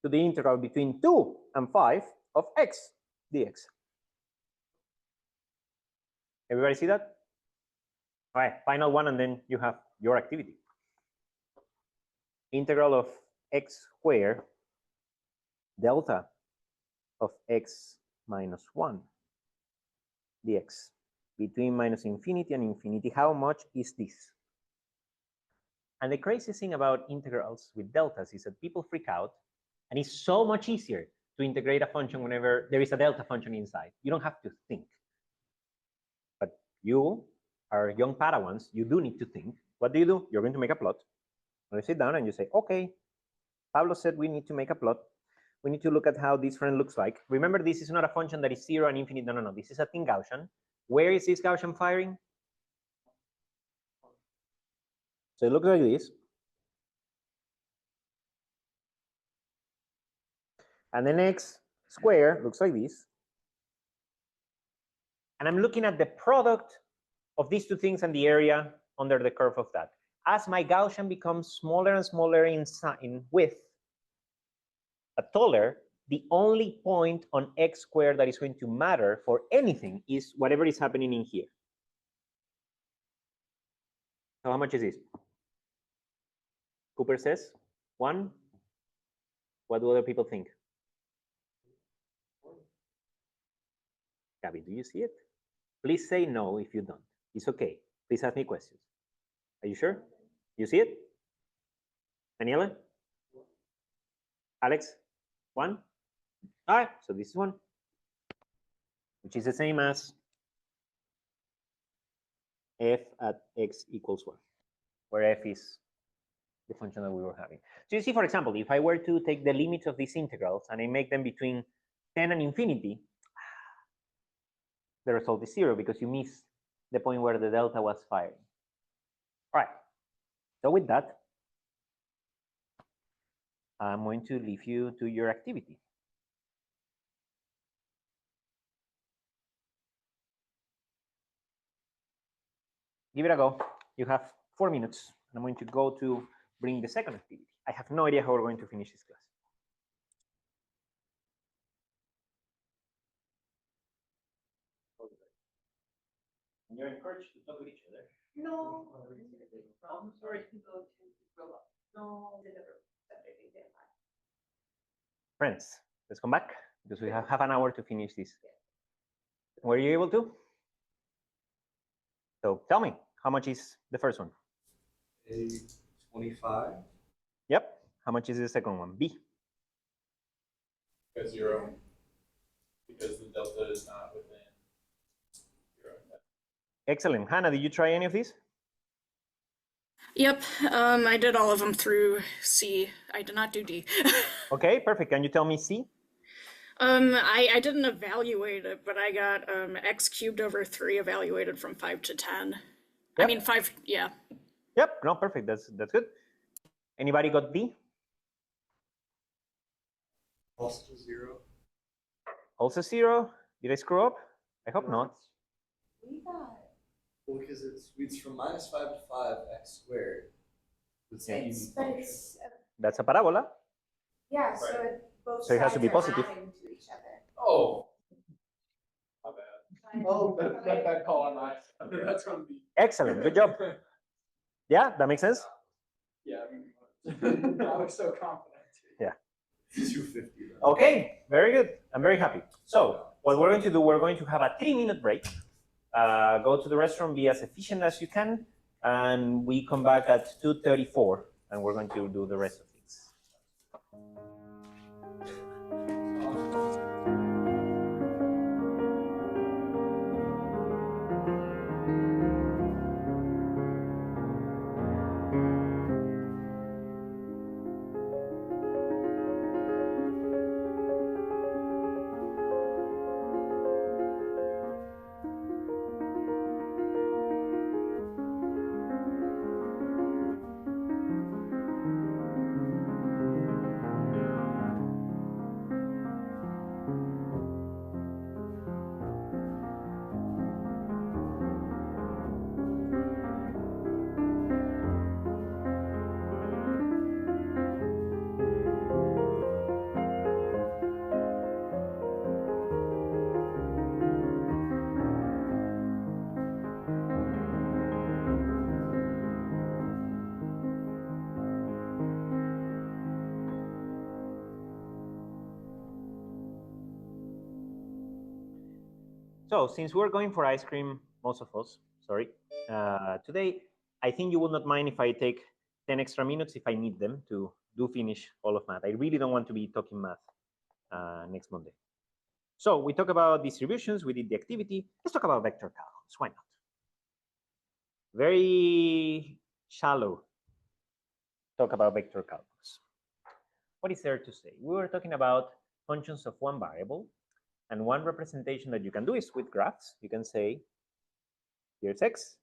to the integral between 2 and 5 of x dx. Everybody see that? All right, final one, and then you have your activity. Integral of x squared delta of x minus 1 dx between minus infinity and infinity. How much is this? And the crazy thing about integrals with deltas is that people freak out, and it's so much easier to integrate a function whenever there is a delta function inside. You don't have to think. But you are young Padawans, you do need to think. What do? You're going to make a plot. You sit down and you say, okay, Pablo said we need to make a plot. We need to look at how this friend looks like. Remember, this is not a function that is 0 and infinite. No. This is a thin Gaussian. Where is this Gaussian firing? So it looks like this. And the next square looks like this. And I'm looking at the product of these two things and the area under the curve of that. As my Gaussian becomes smaller and smaller in width, but taller, the only point on x squared that is going to matter for anything is whatever is happening in here. So how much is this? Cooper says 1. What do other people think? Gabby, do you see it? Please say no if you don't. It's okay. Please ask me questions. Are you sure? You see it? Daniela? Alex? 1? All right, so this is 1, which is the same as f at x equals 1, where f is the function that we were having. So you see, for example, if I were to take the limits of these integrals and I make them between 10 and infinity, the result is 0 because you miss the point where the delta was firing. All right, so with that, I'm going to leave you to your activity. Give it a go. You have 4 minutes. I'm going to go to bring the second activity. I have no idea how we're going to finish this class. And you're encouraged to talk with each other. No. I'm sorry to go to grow up. No. Friends, let's come back because we have half an hour to finish this. Were you able to? So tell me, how much is the first one? A 25. Yep. How much is the second one? B. 0. Because the delta is not within 0. Excellent. Hannah, did you try any of these? Yep, I did all of them through C. I did not do D. Okay, perfect. Can you tell me C? I didn't evaluate it, but I got x cubed over 3 evaluated from 5 to 10. Yep. I mean 5, yeah. Yep, no, perfect. That's good. Anybody got D? Also 0. Also 0? Did I screw up? I hope not. We got. Well, because it's from -5 to 5 x squared. It's a unique function. That's a parabola. Yeah, so it both So it has to be sides are positive. adding to each other. Oh. My bad. Oh, that call on my. That's gonna be. Excellent. Good job. Yeah, that makes sense? Yeah. I was so confident. Yeah. 250. Okay, very good. I'm very happy. So what we're going to do, we're going to have a 3-minute break. Go to the restroom, be as efficient as you can, and we come back at 2:34, and we're going to do the rest of things. So since we're going for ice cream, most of us, sorry, today, I think you will not mind if I take 10 extra minutes if I need them to do finish all of math. I really don't want to be talking math next Monday. So we talk about distributions, we did the activity. Let's talk about vector calculus. Why not? Very shallow talk about vector calculus. What is there to say? We were talking about functions of one variable, and one representation that you can do is with graphs. You can say, here's x,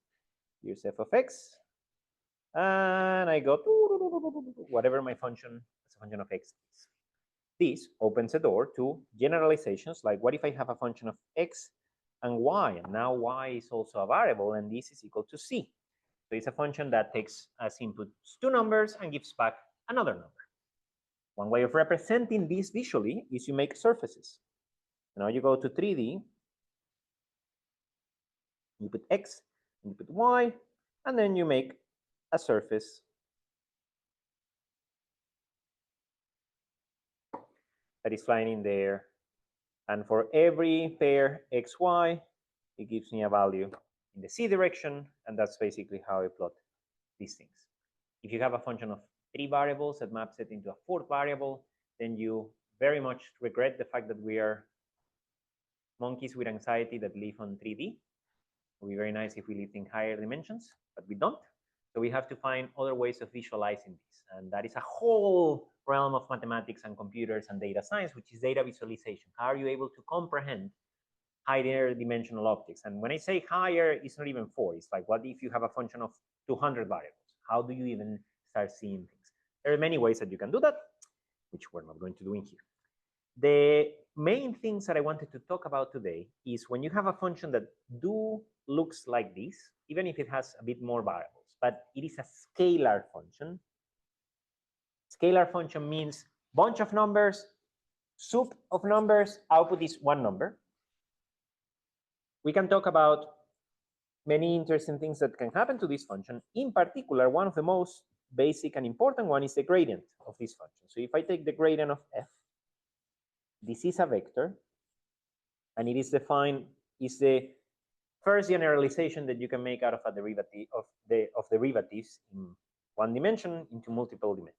here's f of x, and I got whatever my function as a function of x is. This opens a door to generalizations, like what if I have a function of x and y, and now y is also a variable, and this is equal to c. So it's a function that takes as inputs two numbers and gives back another number. One way of representing this visually is you make surfaces. Now you go to 3D, you put x, you put y, and then you make a surface that is flying in there. And for every pair xy, it gives me a value in the c direction, and that's basically how I plot these things. If you have a function of 3 variables that maps it into a 4th variable, then you very much regret the fact that we are monkeys with anxiety that live on 3D. It would be very nice if we lived in higher dimensions, but we don't. So we have to find other ways of visualizing this. And that is a whole realm of mathematics and computers and data science, which is data visualization. How are you able to comprehend higher dimensional optics? And when I say higher, it's not even 4. It's like, what if you have a function of 200 variables? How do you even start seeing things? There are many ways that you can do that, which we're not going to do in here. The main things that I wanted to talk about today is when you have a function that looks like this, even if it has a bit more variables, but it is a scalar function. Scalar function means bunch of numbers, soup of numbers, output is one number. We can talk about many interesting things that can happen to this function. In particular, one of the most basic and important one is the gradient of this function. So if I take the gradient of f, this is a vector, and it is defined, is the first generalization that you can make out of a derivative of derivatives in one dimension into multiple dimensions.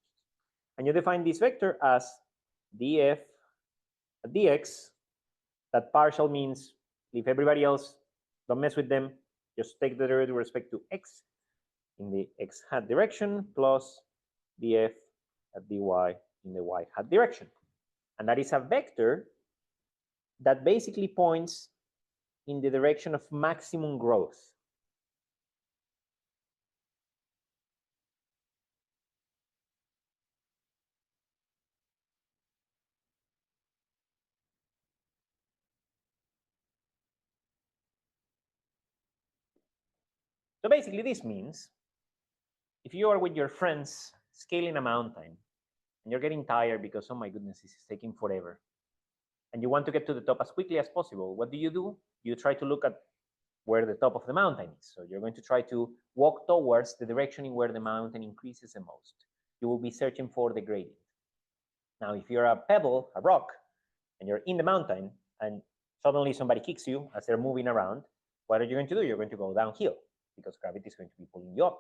And you define this vector as df dx. That partial means leave everybody else, don't mess with them, just take the derivative with respect to x in the x hat direction plus df at dy in the y hat direction. And that is a vector that basically points in the direction of maximum growth. So basically this means if you are with your friends scaling a mountain and you're getting tired because, oh my goodness, this is taking forever, and you want to get to the top as quickly as possible, what do? You try to look at where the top of the mountain is. So you're going to try to walk towards the direction in where the mountain increases the most. You will be searching for the gradient. Now, if you're a pebble, a rock, and you're in the mountain, and suddenly somebody kicks you as they're moving around, what are you going to do? You're going to go downhill because gravity is going to be pulling you up.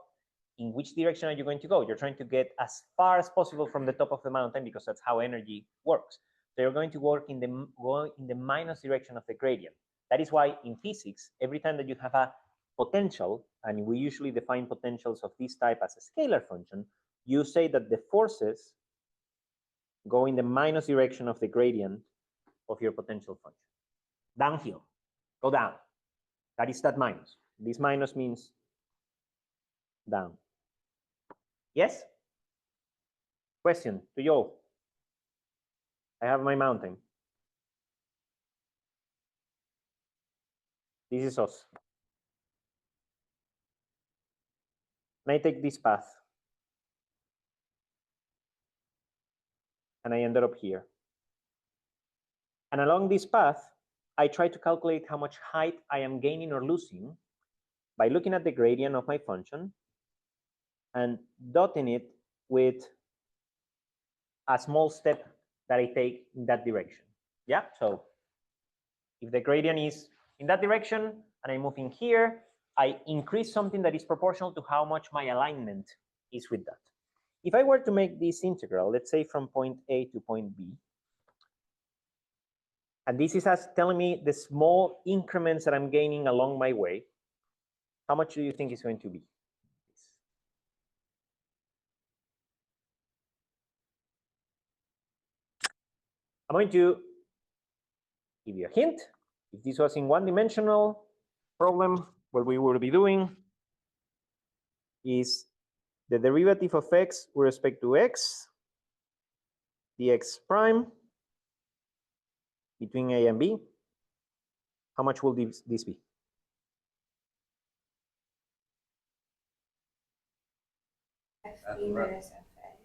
In which direction are you going to go? You're trying to get as far as possible from the top of the mountain because that's how energy works. So you're going to go in the minus direction of the gradient. That is why in physics, every time that you have a potential, and we usually define potentials of this type as a scalar function, you say that the forces go in the minus direction of the gradient of your potential function. Downhill, go down. That is that minus. This minus means down. Yes? Question to you. I have my mountain. This is us. And I take this path. And I ended up here. And along this path, I try to calculate how much height I am gaining or losing by looking at the gradient of my function and dotting it with a small step that I take in that direction. Yeah, so if the gradient is in that direction and I move in here, I increase something that is proportional to how much my alignment is with that. If I were to make this integral, let's say from point A to point B, And this is as telling me the small increments that I'm gaining along my way. How much do you think it's going to be? I'm going to give you a hint. If this was in one-dimensional problem, what we will be doing is the derivative of x with respect to x, dx prime, between a and b. How much will this be? FB minus FA,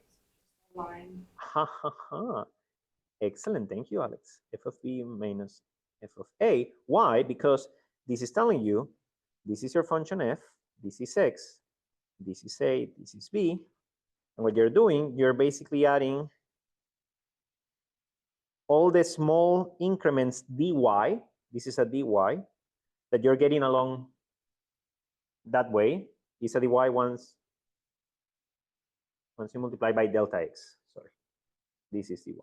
line. Ha ha ha. Excellent, thank you, Alex. F of b minus f of a. Why? Because this is telling you this is your function f, this is x, this is a, this is b. And what you're doing, you're basically adding all the small increments dy, this is a dy, that you're getting along that way. Is a dy once you multiply by delta x. Sorry, this is dy.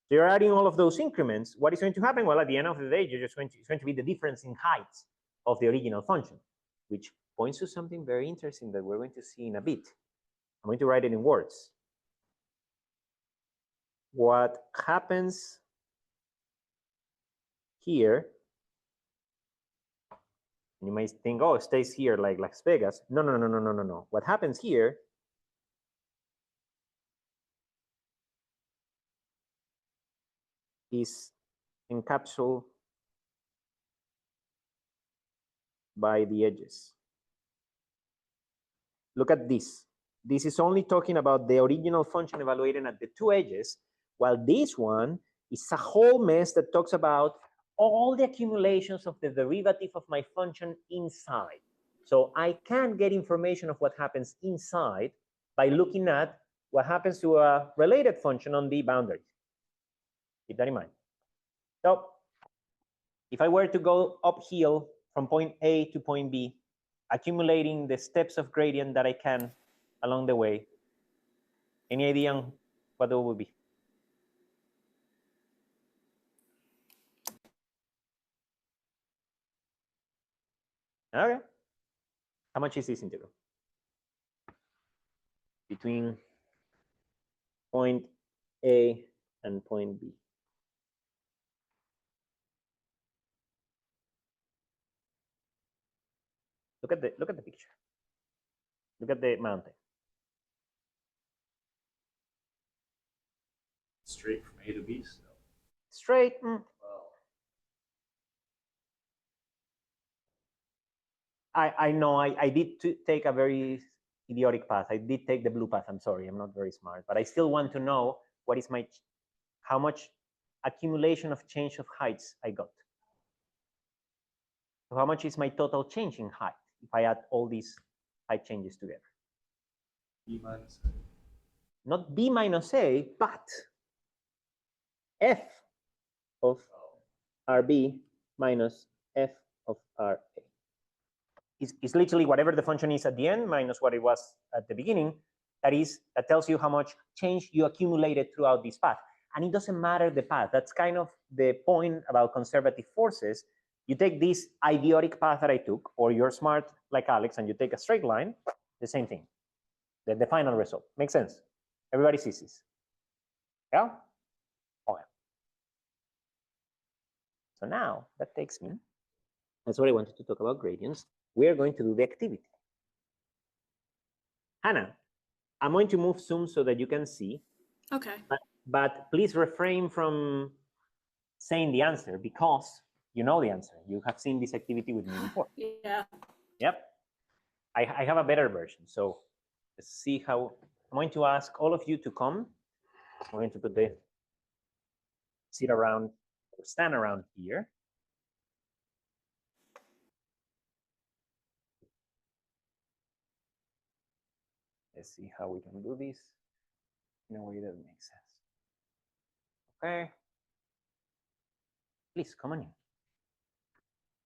So you're adding all of those increments. What is going to happen? Well, at the end of the day, it's going to be the difference in height of the original function, which points to something very interesting that we're going to see in a bit. I'm going to write it in words. What happens here, you might think, oh, it stays here like Las Vegas. No, no, no, no, no, no, no. What happens here is encapsulated by the edges. Look at this. This is only talking about the original function evaluated at the two edges, while this one is a whole mess that talks about all the accumulations of the derivative of my function inside. So I can get information of what happens inside by looking at what happens to a related function on the boundary. Keep that in mind. So if I were to go uphill from point A to point B, accumulating the steps of gradient that I can along the way, any idea on what it would be? Okay. How much is this integral? Between point A and point B. Look at the picture. Look at the mountain. Straight from A to B still. Straight. Well, I know I did take a very idiotic path. I did take the blue path. I'm sorry, I'm not very smart, but I still want to know what is how much accumulation of change of heights I got. So how much is my total change in height if I add all these height changes together? B minus A. Not B minus A, but F of RB minus F of RA. It's literally whatever the function is at the end minus what it was at the beginning. That tells you how much change you accumulated throughout this path. And it doesn't matter the path. That's kind of the point about conservative forces. You take this idiotic path that I took, or you're smart like Alex and you take a straight line, the same thing. The final result. Makes sense? Everybody sees this. Yeah? Okay. So now that takes me, that's what I wanted to talk about gradients. We are going to do the activity. Hannah, I'm going to move Zoom so that you can see. Okay. But please refrain from saying the answer because you know the answer. You have seen this activity with me before. Yeah. Yep. I have a better version. So let's see how. I'm going to ask all of you to come. I'm going to put the sit around or stand around here. Let's see how we can do this in a way that makes sense. Okay. Please come on in.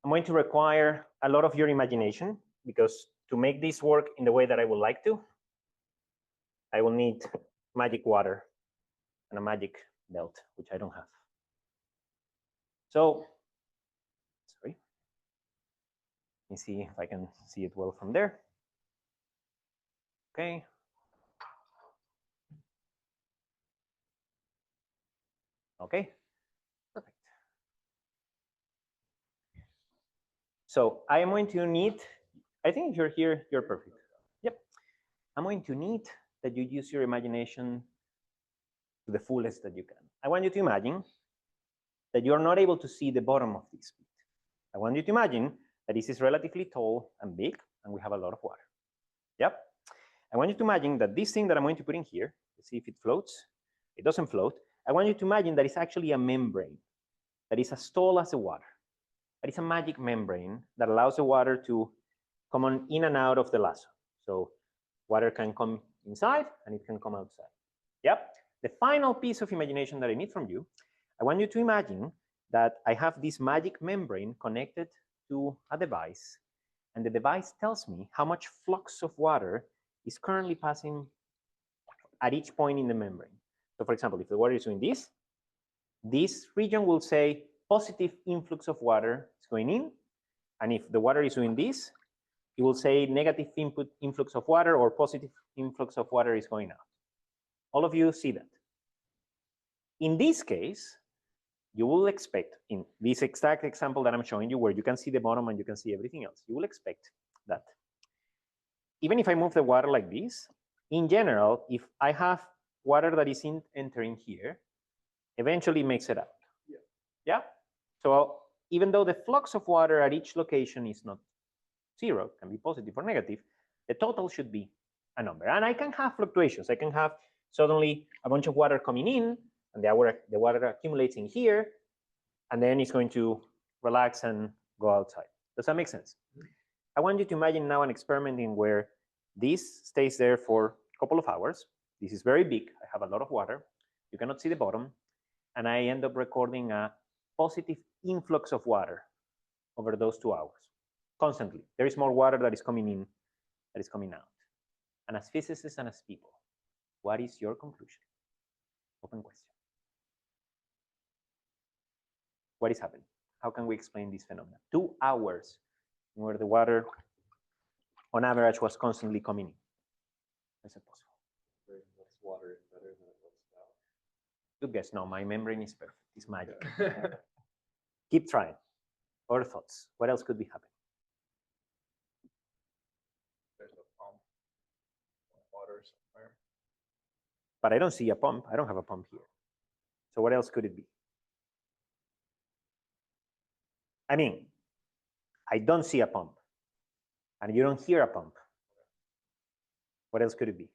I'm going to require a lot of your imagination because to make this work in the way that I would like to, I will need magic water and a magic belt, which I don't have. So, sorry. Let me see if I can see it well from there. Okay. Okay, perfect. So I am going to need, I think if you're here, you're perfect. Yep. I'm going to need that you use your imagination to the fullest that you can. I want you to imagine that you're not able to see the bottom of this pit. I want you to imagine that this is relatively tall and big, and we have a lot of water. Yep. I want you to imagine that this thing that I'm going to put in here, let's see if it floats. It doesn't float. I want you to imagine that it's actually a membrane that is as tall as the water. That is a magic membrane that allows the water to come on in and out of the lasso. So water can come inside and it can come outside. Yep. The final piece of imagination that I need from you, I want you to imagine that I have this magic membrane connected to a device, and the device tells me how much flux of water is currently passing at each point in the membrane. So for example, if the water is doing this region will say positive influx of water is going in, and if the water is doing this, it will say negative influx of water or positive influx of water is going out. All of you see that. In this case, you will expect, in this exact example that I'm showing you, where you can see the bottom and you can see everything else, you will expect that even if I move the water like this, in general, if I have water that is entering here, eventually makes it out. Yeah? So even though the flux of water at each location is not zero, can be positive or negative, the total should be a number. And I can have fluctuations. I can have suddenly a bunch of water coming in, and the water accumulates in here, and then it's going to relax and go outside. Does that make sense? I want you to imagine now an experiment in where this stays there for a couple of hours. This is very big. I have a lot of water. You cannot see the bottom. And I end up recording a positive influx of water over those 2 hours. Constantly. There is more water that is coming in, that is coming out. And as physicists and as people, what is your conclusion? Open question. What is happening? How can we explain this phenomenon? 2 hours where the water, on average, was constantly coming in. Is it possible? Less water is better than it looks now. Good guess. No, my membrane is perfect. It's magic. Keep trying. Other thoughts? What else could be happening? There's a pump, water somewhere. But I don't see a pump. I don't have a pump here. So what else could it be? I mean, I don't see a pump. And you don't hear a pump. What else could it be?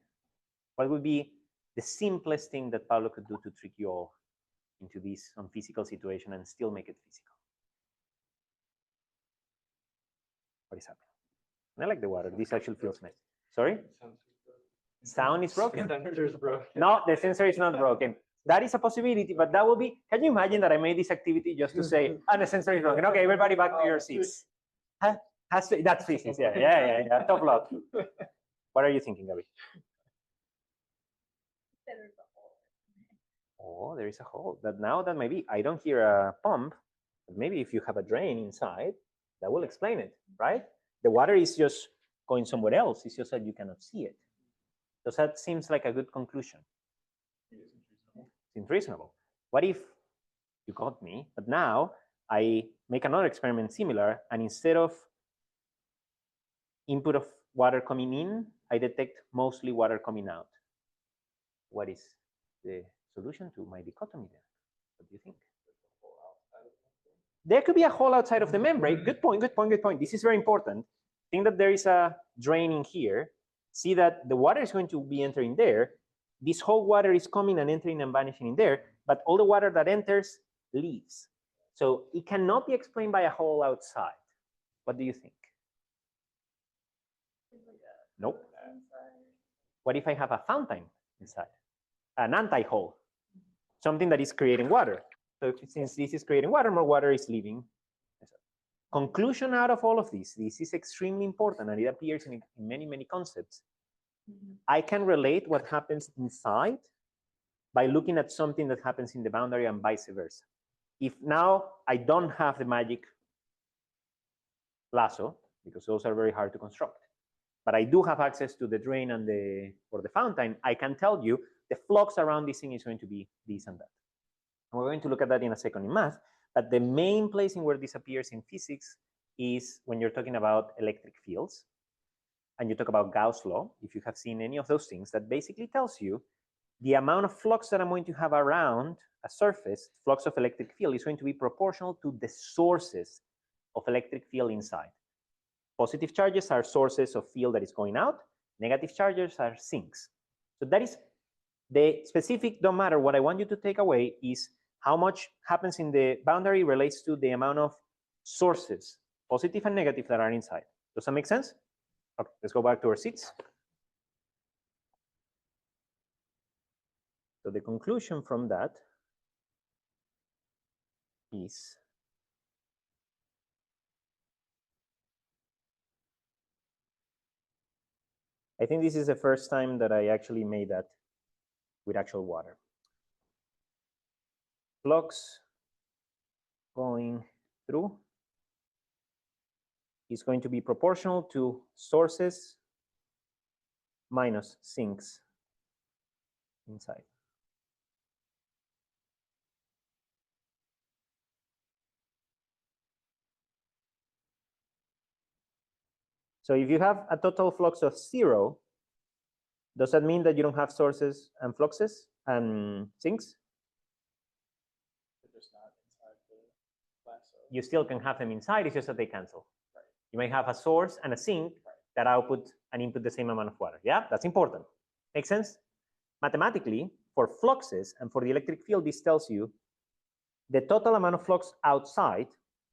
What would be the simplest thing that Pablo could do to trick you all into this unphysical situation and still make it physical? What is happening? And I like the water. This actually feels nice. Sorry? Sound is broken. The sensor is broken. No, the sensor is not broken. That is a possibility, but that will be, can you imagine that I made this activity just to say, the sensor is broken. Okay, everybody back to your seats. That's physics, yeah. Top love. What are you thinking, Gabi? There's a hole. Oh, there is a hole. That now that maybe I don't hear a pump, but maybe if you have a drain inside, that will explain it, right? The water is just going somewhere else. It's just that you cannot see it. So that seems like a good conclusion. Seems reasonable. What if you got me, but now I make another experiment similar, and instead of input of water coming in, I detect mostly water coming out. What is the solution to my dichotomy there? What do you think? There could be a hole outside of the membrane. Good point, good point, good point. This is very important. Think that there is a drain in here. See that the water is going to be entering there. This whole water is coming and entering and vanishing in there, but all the water that enters leaves. So it cannot be explained by a hole outside. What do you think? Nope. What if I have a fountain inside? An anti-hole, something that is creating water. So since this is creating water, more water is leaving. Conclusion out of all of this is extremely important, and it appears in many, many concepts. I can relate what happens inside by looking at something that happens in the boundary and vice versa. if now I don't have the magic lasso, because those are very hard to construct, but I do have access to the drain and or the fountain, I can tell you the flux around this thing is going to be this and that. And we're going to look at that in a second in math, but the main place in where this appears in physics is when you're talking about electric fields, and you talk about Gauss law. If you have seen any of those things, that basically tells you the amount of flux that I'm going to have around a surface, flux of electric field, is going to be proportional to the sources of electric field inside. Positive charges are sources of field that is going out. Negative charges are sinks. So that is the specific, don't matter. What I want you to take away is how much happens in the boundary relates to the amount of sources, positive and negative, that are inside. Does that make sense? Okay, let's go back to our seats. So the conclusion from that is I think this is the first time that I actually made that with actual water. Flux going through is going to be proportional to sources minus sinks inside. So if you have a total flux of 0, does that mean that you don't have sources and fluxes and sinks? They're just not inside the lasso. You still can have them inside, it's just that they cancel. Right. You may have a source and a sink that output and input the same amount of water. Yeah, that's important. Make sense? Mathematically, for fluxes and for the electric field, this tells you the total amount of flux outside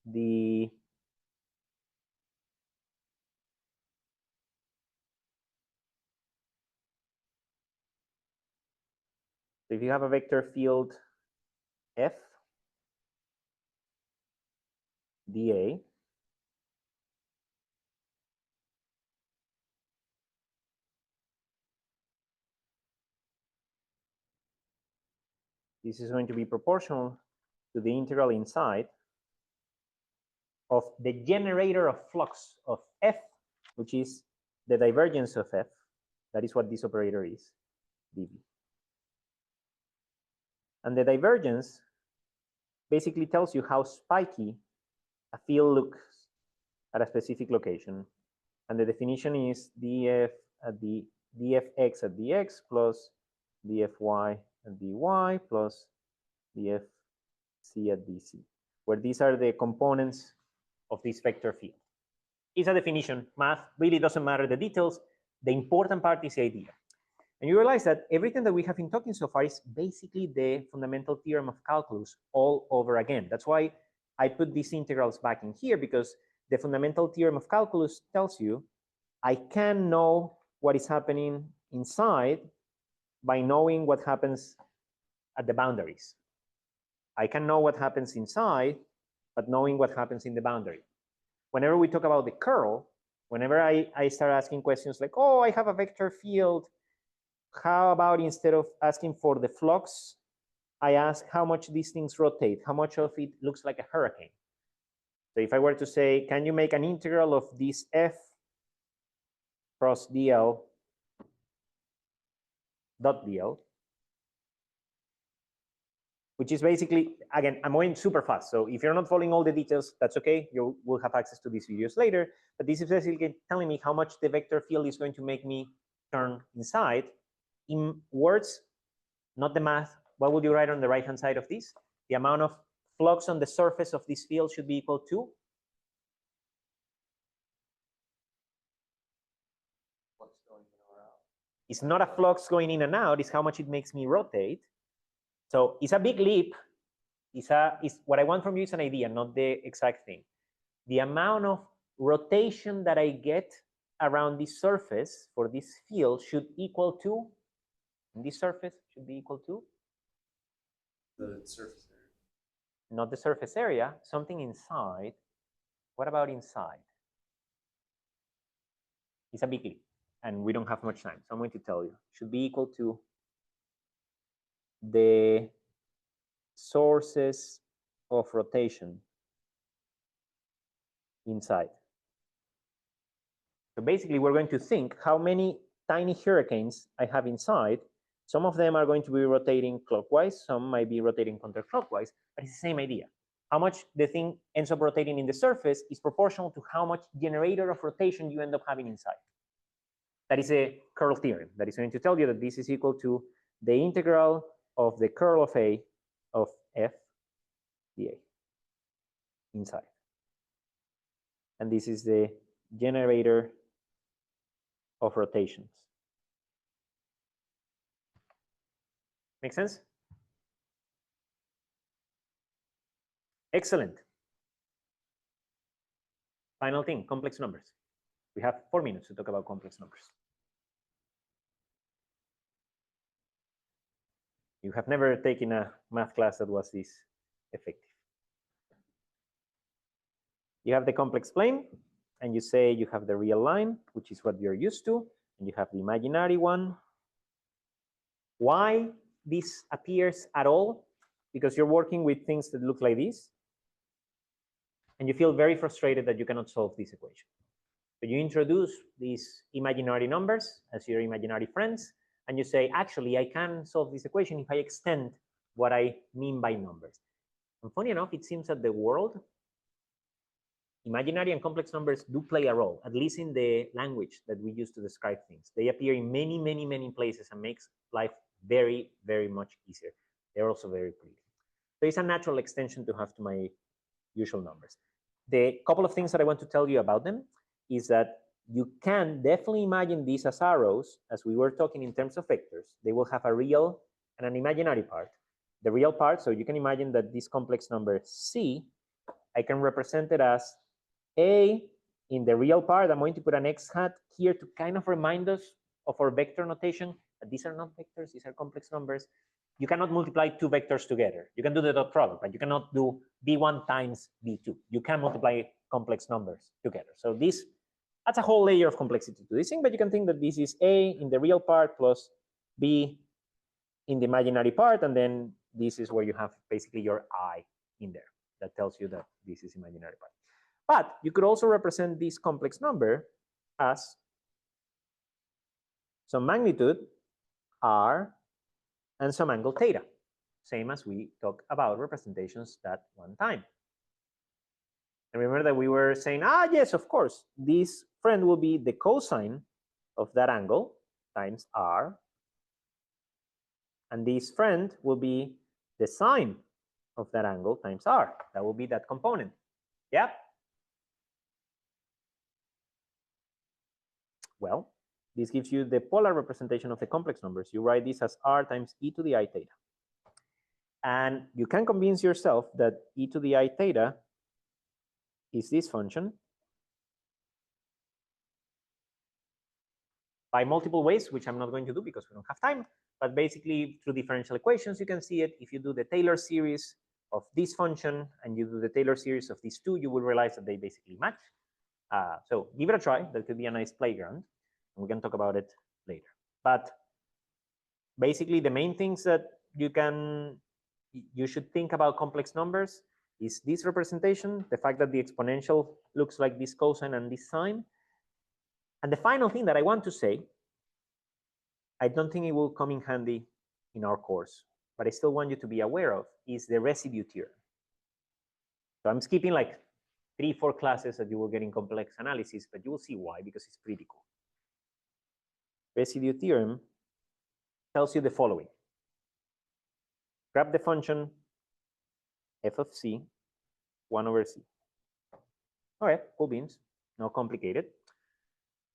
the So if you have a vector field F dA, this is going to be proportional to the integral inside of the generator of flux of F, which is the divergence of F. That is what this operator is, dV. And the divergence basically tells you how spiky a field looks at a specific location. And the definition is df at the dfx at dx plus dfy at dy plus dfc at dc, where these are the components of this vector field. It's a definition. Math really doesn't matter the details. The important part is the idea. And you realize that everything that we have been talking so far is basically the fundamental theorem of calculus all over again. That's why I put these integrals back in here, because the fundamental theorem of calculus tells you I can know what is happening inside by knowing what happens at the boundaries. I can know what happens inside, but knowing what happens in the boundary. Whenever we talk about the curl, whenever I start asking questions like, oh, I have a vector field, how about instead of asking for the flux, I ask how much these things rotate, how much of it looks like a hurricane. So if I were to say, can you make an integral of this F cross dl dot dl, which is basically, again, I'm going super fast. So if you're not following all the details, that's okay. You will have access to these videos later. But this is basically telling me how much the vector field is going to make me turn inside. In words, not the math, what would you write on the right-hand side of this? The amount of flux on the surface of this field should be equal to? Flux going in or out. It's not a flux going in and out, it's how much it makes me rotate. So it's a big leap. What I want from you is an idea, not the exact thing. The amount of rotation that I get around this surface for this field should equal to, and this surface should be equal to? The surface area. Not the surface area, something inside. What about inside? It's a big leap, and we don't have much time, so I'm going to tell you. Should be equal to the sources of rotation inside. So basically, we're going to think how many tiny hurricanes I have inside. Some of them are going to be rotating clockwise, some might be rotating counterclockwise, but it's the same idea. How much the thing ends up rotating in the surface is proportional to how much generator of rotation you end up having inside. That is a curl theorem that is going to tell you that this is equal to the integral of the curl of A of F dA inside. And this is the generator of rotations. Make sense? Excellent. Final thing, complex numbers. We have 4 minutes to talk about complex numbers. You have never taken a math class that was this effective. You have the complex plane, and you say you have the real line, which is what you're used to, and you have the imaginary one. Why this appears at all? Because you're working with things that look like this, and you feel very frustrated that you cannot solve this equation. So you introduce these imaginary numbers as your imaginary friends, and you say, actually, I can solve this equation if I extend what I mean by numbers. And funny enough, it seems that the world, imaginary and complex numbers do play a role, at least in the language that we use to describe things. They appear in many, many, many places and makes life very, very much easier. They're also very pretty. So it's a natural extension to have to my usual numbers. The couple of things that I want to tell you about them is that you can definitely imagine these as arrows, as we were talking in terms of vectors. They will have a real and an imaginary part. The real part, so you can imagine that this complex number C, I can represent it as A in the real part. I'm going to put an X hat here to kind of remind us of our vector notation. But these are not vectors, these are complex numbers. You cannot multiply two vectors together. You can do the dot product, but you cannot do B1 times B2. You can multiply complex numbers together. So this adds a whole layer of complexity to this thing, but you can think that this is A in the real part plus B in the imaginary part, and then this is where you have basically your I in there. That tells you that this is imaginary part. But you could also represent this complex number as some magnitude R and some angle theta, same as we talked about representations that one time. And remember that we were saying, yes, of course, this friend will be the cosine of that angle times R, and this friend will be the sine of that angle times R. That will be that component. Yeah? Well, this gives you the polar representation of the complex numbers. You write this as R times e to the I theta. And you can convince yourself that e to the I theta is this function by multiple ways, which I'm not going to do because we don't have time. But basically, through differential equations, you can see it. If you do the Taylor series of this function and you do the Taylor series of these two, you will realize that they basically match. So give it a try. That could be a nice playground. And we can talk about it later. But basically, the main things that you should think about complex numbers is this representation, the fact that the exponential looks like this cosine and this sine. And the final thing that I want to say, I don't think it will come in handy in our course, but I still want you to be aware of, is the residue theorem. So I'm skipping like 3-4 classes that you will get in complex analysis, but you will see why, because it's pretty cool. Residue theorem tells you the following. Grab the function f of c, 1 over c. All right, cool beans, not complicated.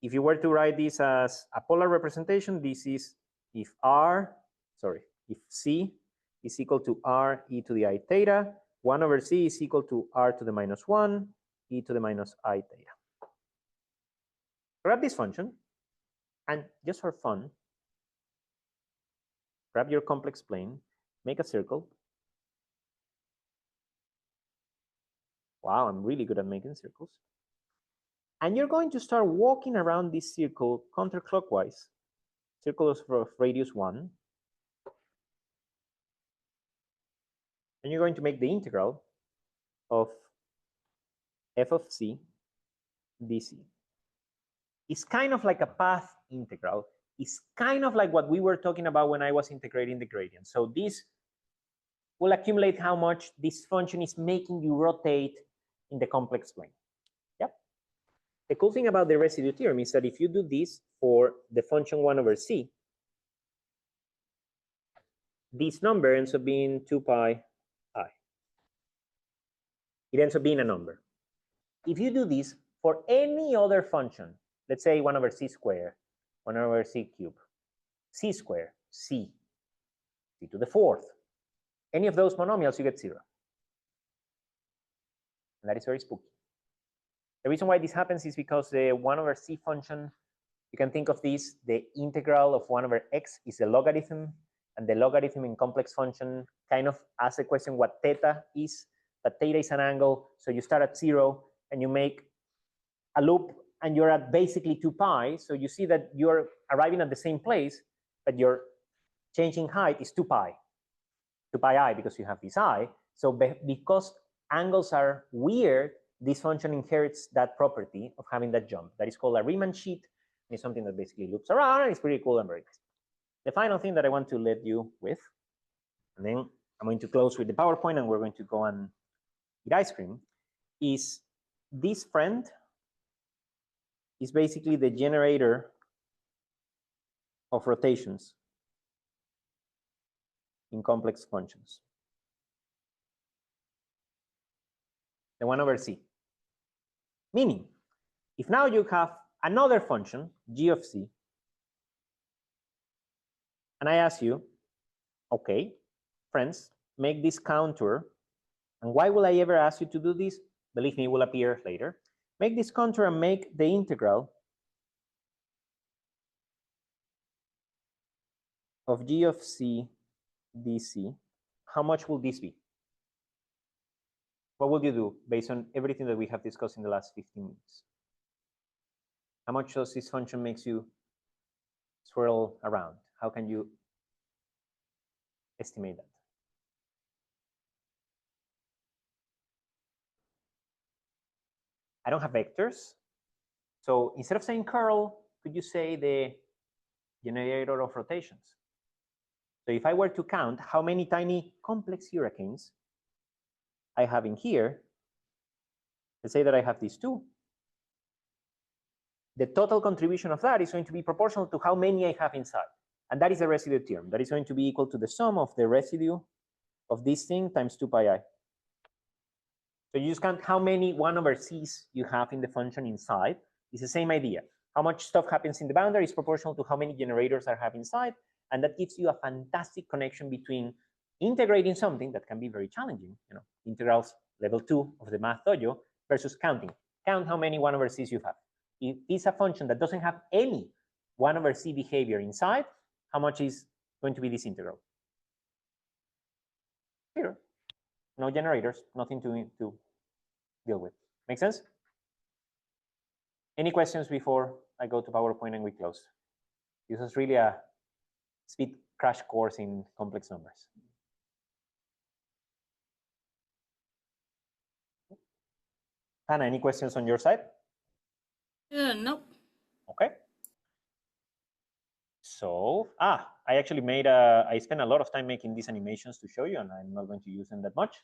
If you were to write this as a polar representation, this is if c is equal to r e to the I theta, 1 over c is equal to r to the minus 1, e to the minus I theta. Grab this function, and just for fun, grab your complex plane, make a circle. Wow, I'm really good at making circles. And you're going to start walking around this circle counterclockwise, circle of radius 1. And you're going to make the integral of f of c dc. It's kind of like a path integral. It's kind of like what we were talking about when I was integrating the gradient. So this will accumulate how much this function is making you rotate in the complex plane. Yep. The cool thing about the residue theorem is that if you do this for the function 1 over c, this number ends up being 2 pi I. It ends up being a number. If you do this for any other function, let's say 1 over c squared, 1 over c cubed, c squared, c to the 4th, any of those monomials, you get 0. And that is very spooky. The reason why this happens is because the 1 over c function, you can think of this, the integral of 1 over x is a logarithm, and the logarithm in complex function kind of asks the question what theta is, but theta is an angle, so you start at 0 and you make a loop and you're at basically 2 pi, so you see that you're arriving at the same place, but your changing height is 2 pi I because you have this I. So because angles are weird, this function inherits that property of having that jump. That is called a Riemann sheet. It's something that basically loops around, and it's pretty cool and very nice. The final thing that I want to let you with, and then I'm going to close with the PowerPoint and we're going to go and eat ice cream, is this friend is basically the generator of rotations in complex functions. The 1 over c. Meaning, if now you have another function, g of c, and I ask you, okay, friends, make this contour, and why will I ever ask you to do this? Believe me, it will appear later. Make this contour and make the integral of g of c dc. How much will this be? What will you do based on everything that we have discussed in the last 15 minutes? How much does this function makes you swirl around? How can you estimate that? I don't have vectors. So instead of saying curl, could you say the generator of rotations? So if I were to count how many tiny complex hurricanes I have in here, let's say that I have these two. The total contribution of that is going to be proportional to how many I have inside. And that is the residue theorem. That is going to be equal to the sum of the residue of this thing times 2 pi I. So you just count how many 1 over c's you have in the function inside. It's the same idea. How much stuff happens in the boundary is proportional to how many generators I have inside. And that gives you a fantastic connection between integrating something that can be very challenging, integrals level 2 of the math dojo, versus counting. Count how many 1 over c's you have. If it's a function that doesn't have any 1 over c behavior inside, how much is going to be this integral? 0. No generators, nothing to deal with. Make sense? Any questions before I go to PowerPoint and we close? This is really a speed crash course in complex numbers. Hannah, any questions on your side? Nope. Okay. So, I actually I spent a lot of time making these animations to show you, and I'm not going to use them that much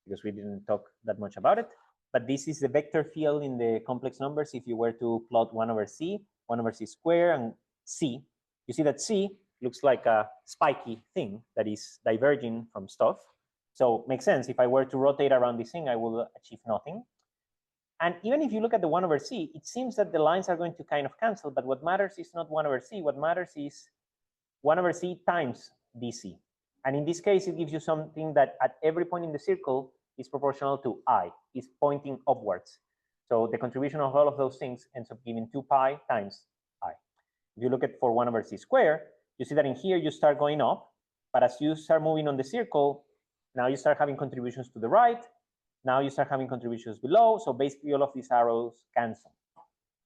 because we didn't talk that much about it. But this is the vector field in the complex numbers. If you were to plot 1 over c, 1 over c squared, and c, you see that c looks like a spiky thing that is diverging from stuff. So makes sense. If I were to rotate around this thing, I will achieve nothing. And even if you look at the 1 over c, it seems that the lines are going to kind of cancel, but what matters is not 1 over c. What matters is 1 over c times dc. And in this case, it gives you something that at every point in the circle is proportional to I, is pointing upwards. So the contribution of all of those things ends up giving 2 pi times I. If you look at for 1 over c squared, you see that in here you start going up, but as you start moving on the circle, now you start having contributions to the right, now you start having contributions below, so basically all of these arrows cancel.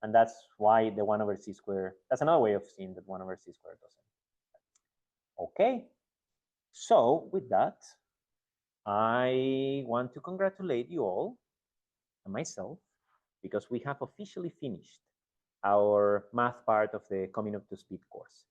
And that's why the 1 over c squared, that's another way of seeing that 1 over c squared doesn't. Okay, so with that, I want to congratulate you all and myself because we have officially finished our math part of the Coming Up to Speed course.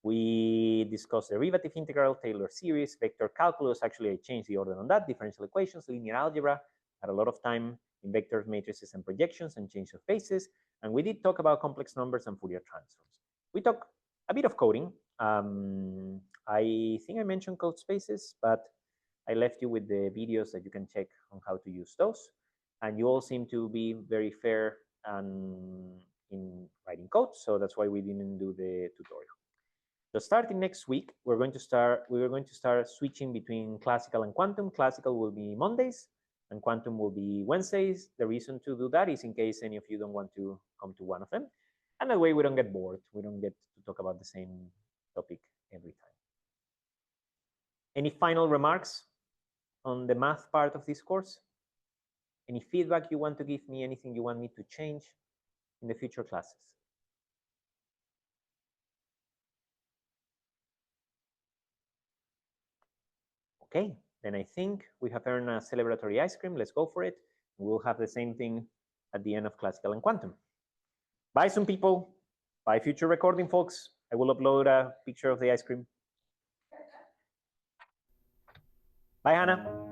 We discussed derivative integral, Taylor series, vector calculus. Actually, I changed the order on that, differential equations, linear algebra, had a lot of time in vectors, matrices, and projections, and change of bases. And we did talk about complex numbers and Fourier transforms. We talked a bit of coding. I think I mentioned code spaces, but I left you with the videos that you can check on how to use those. And you all seem to be very fair and in writing code, so that's why we didn't do the tutorial. So starting next week, we are going to start switching between classical and quantum. Classical will be Mondays and quantum will be Wednesdays. The reason to do that is in case any of you don't want to come to one of them. And that way we don't get bored. We don't get to talk about the same topic every time. Any final remarks on the math part of this course? Any feedback you want to give me? Anything you want me to change in the future classes? Okay, then I think we have earned a celebratory ice cream. Let's go for it. We'll have the same thing at the end of classical and quantum. Bye, some people. Bye, future recording, folks. I will upload a picture of the ice cream. Bye, Hannah.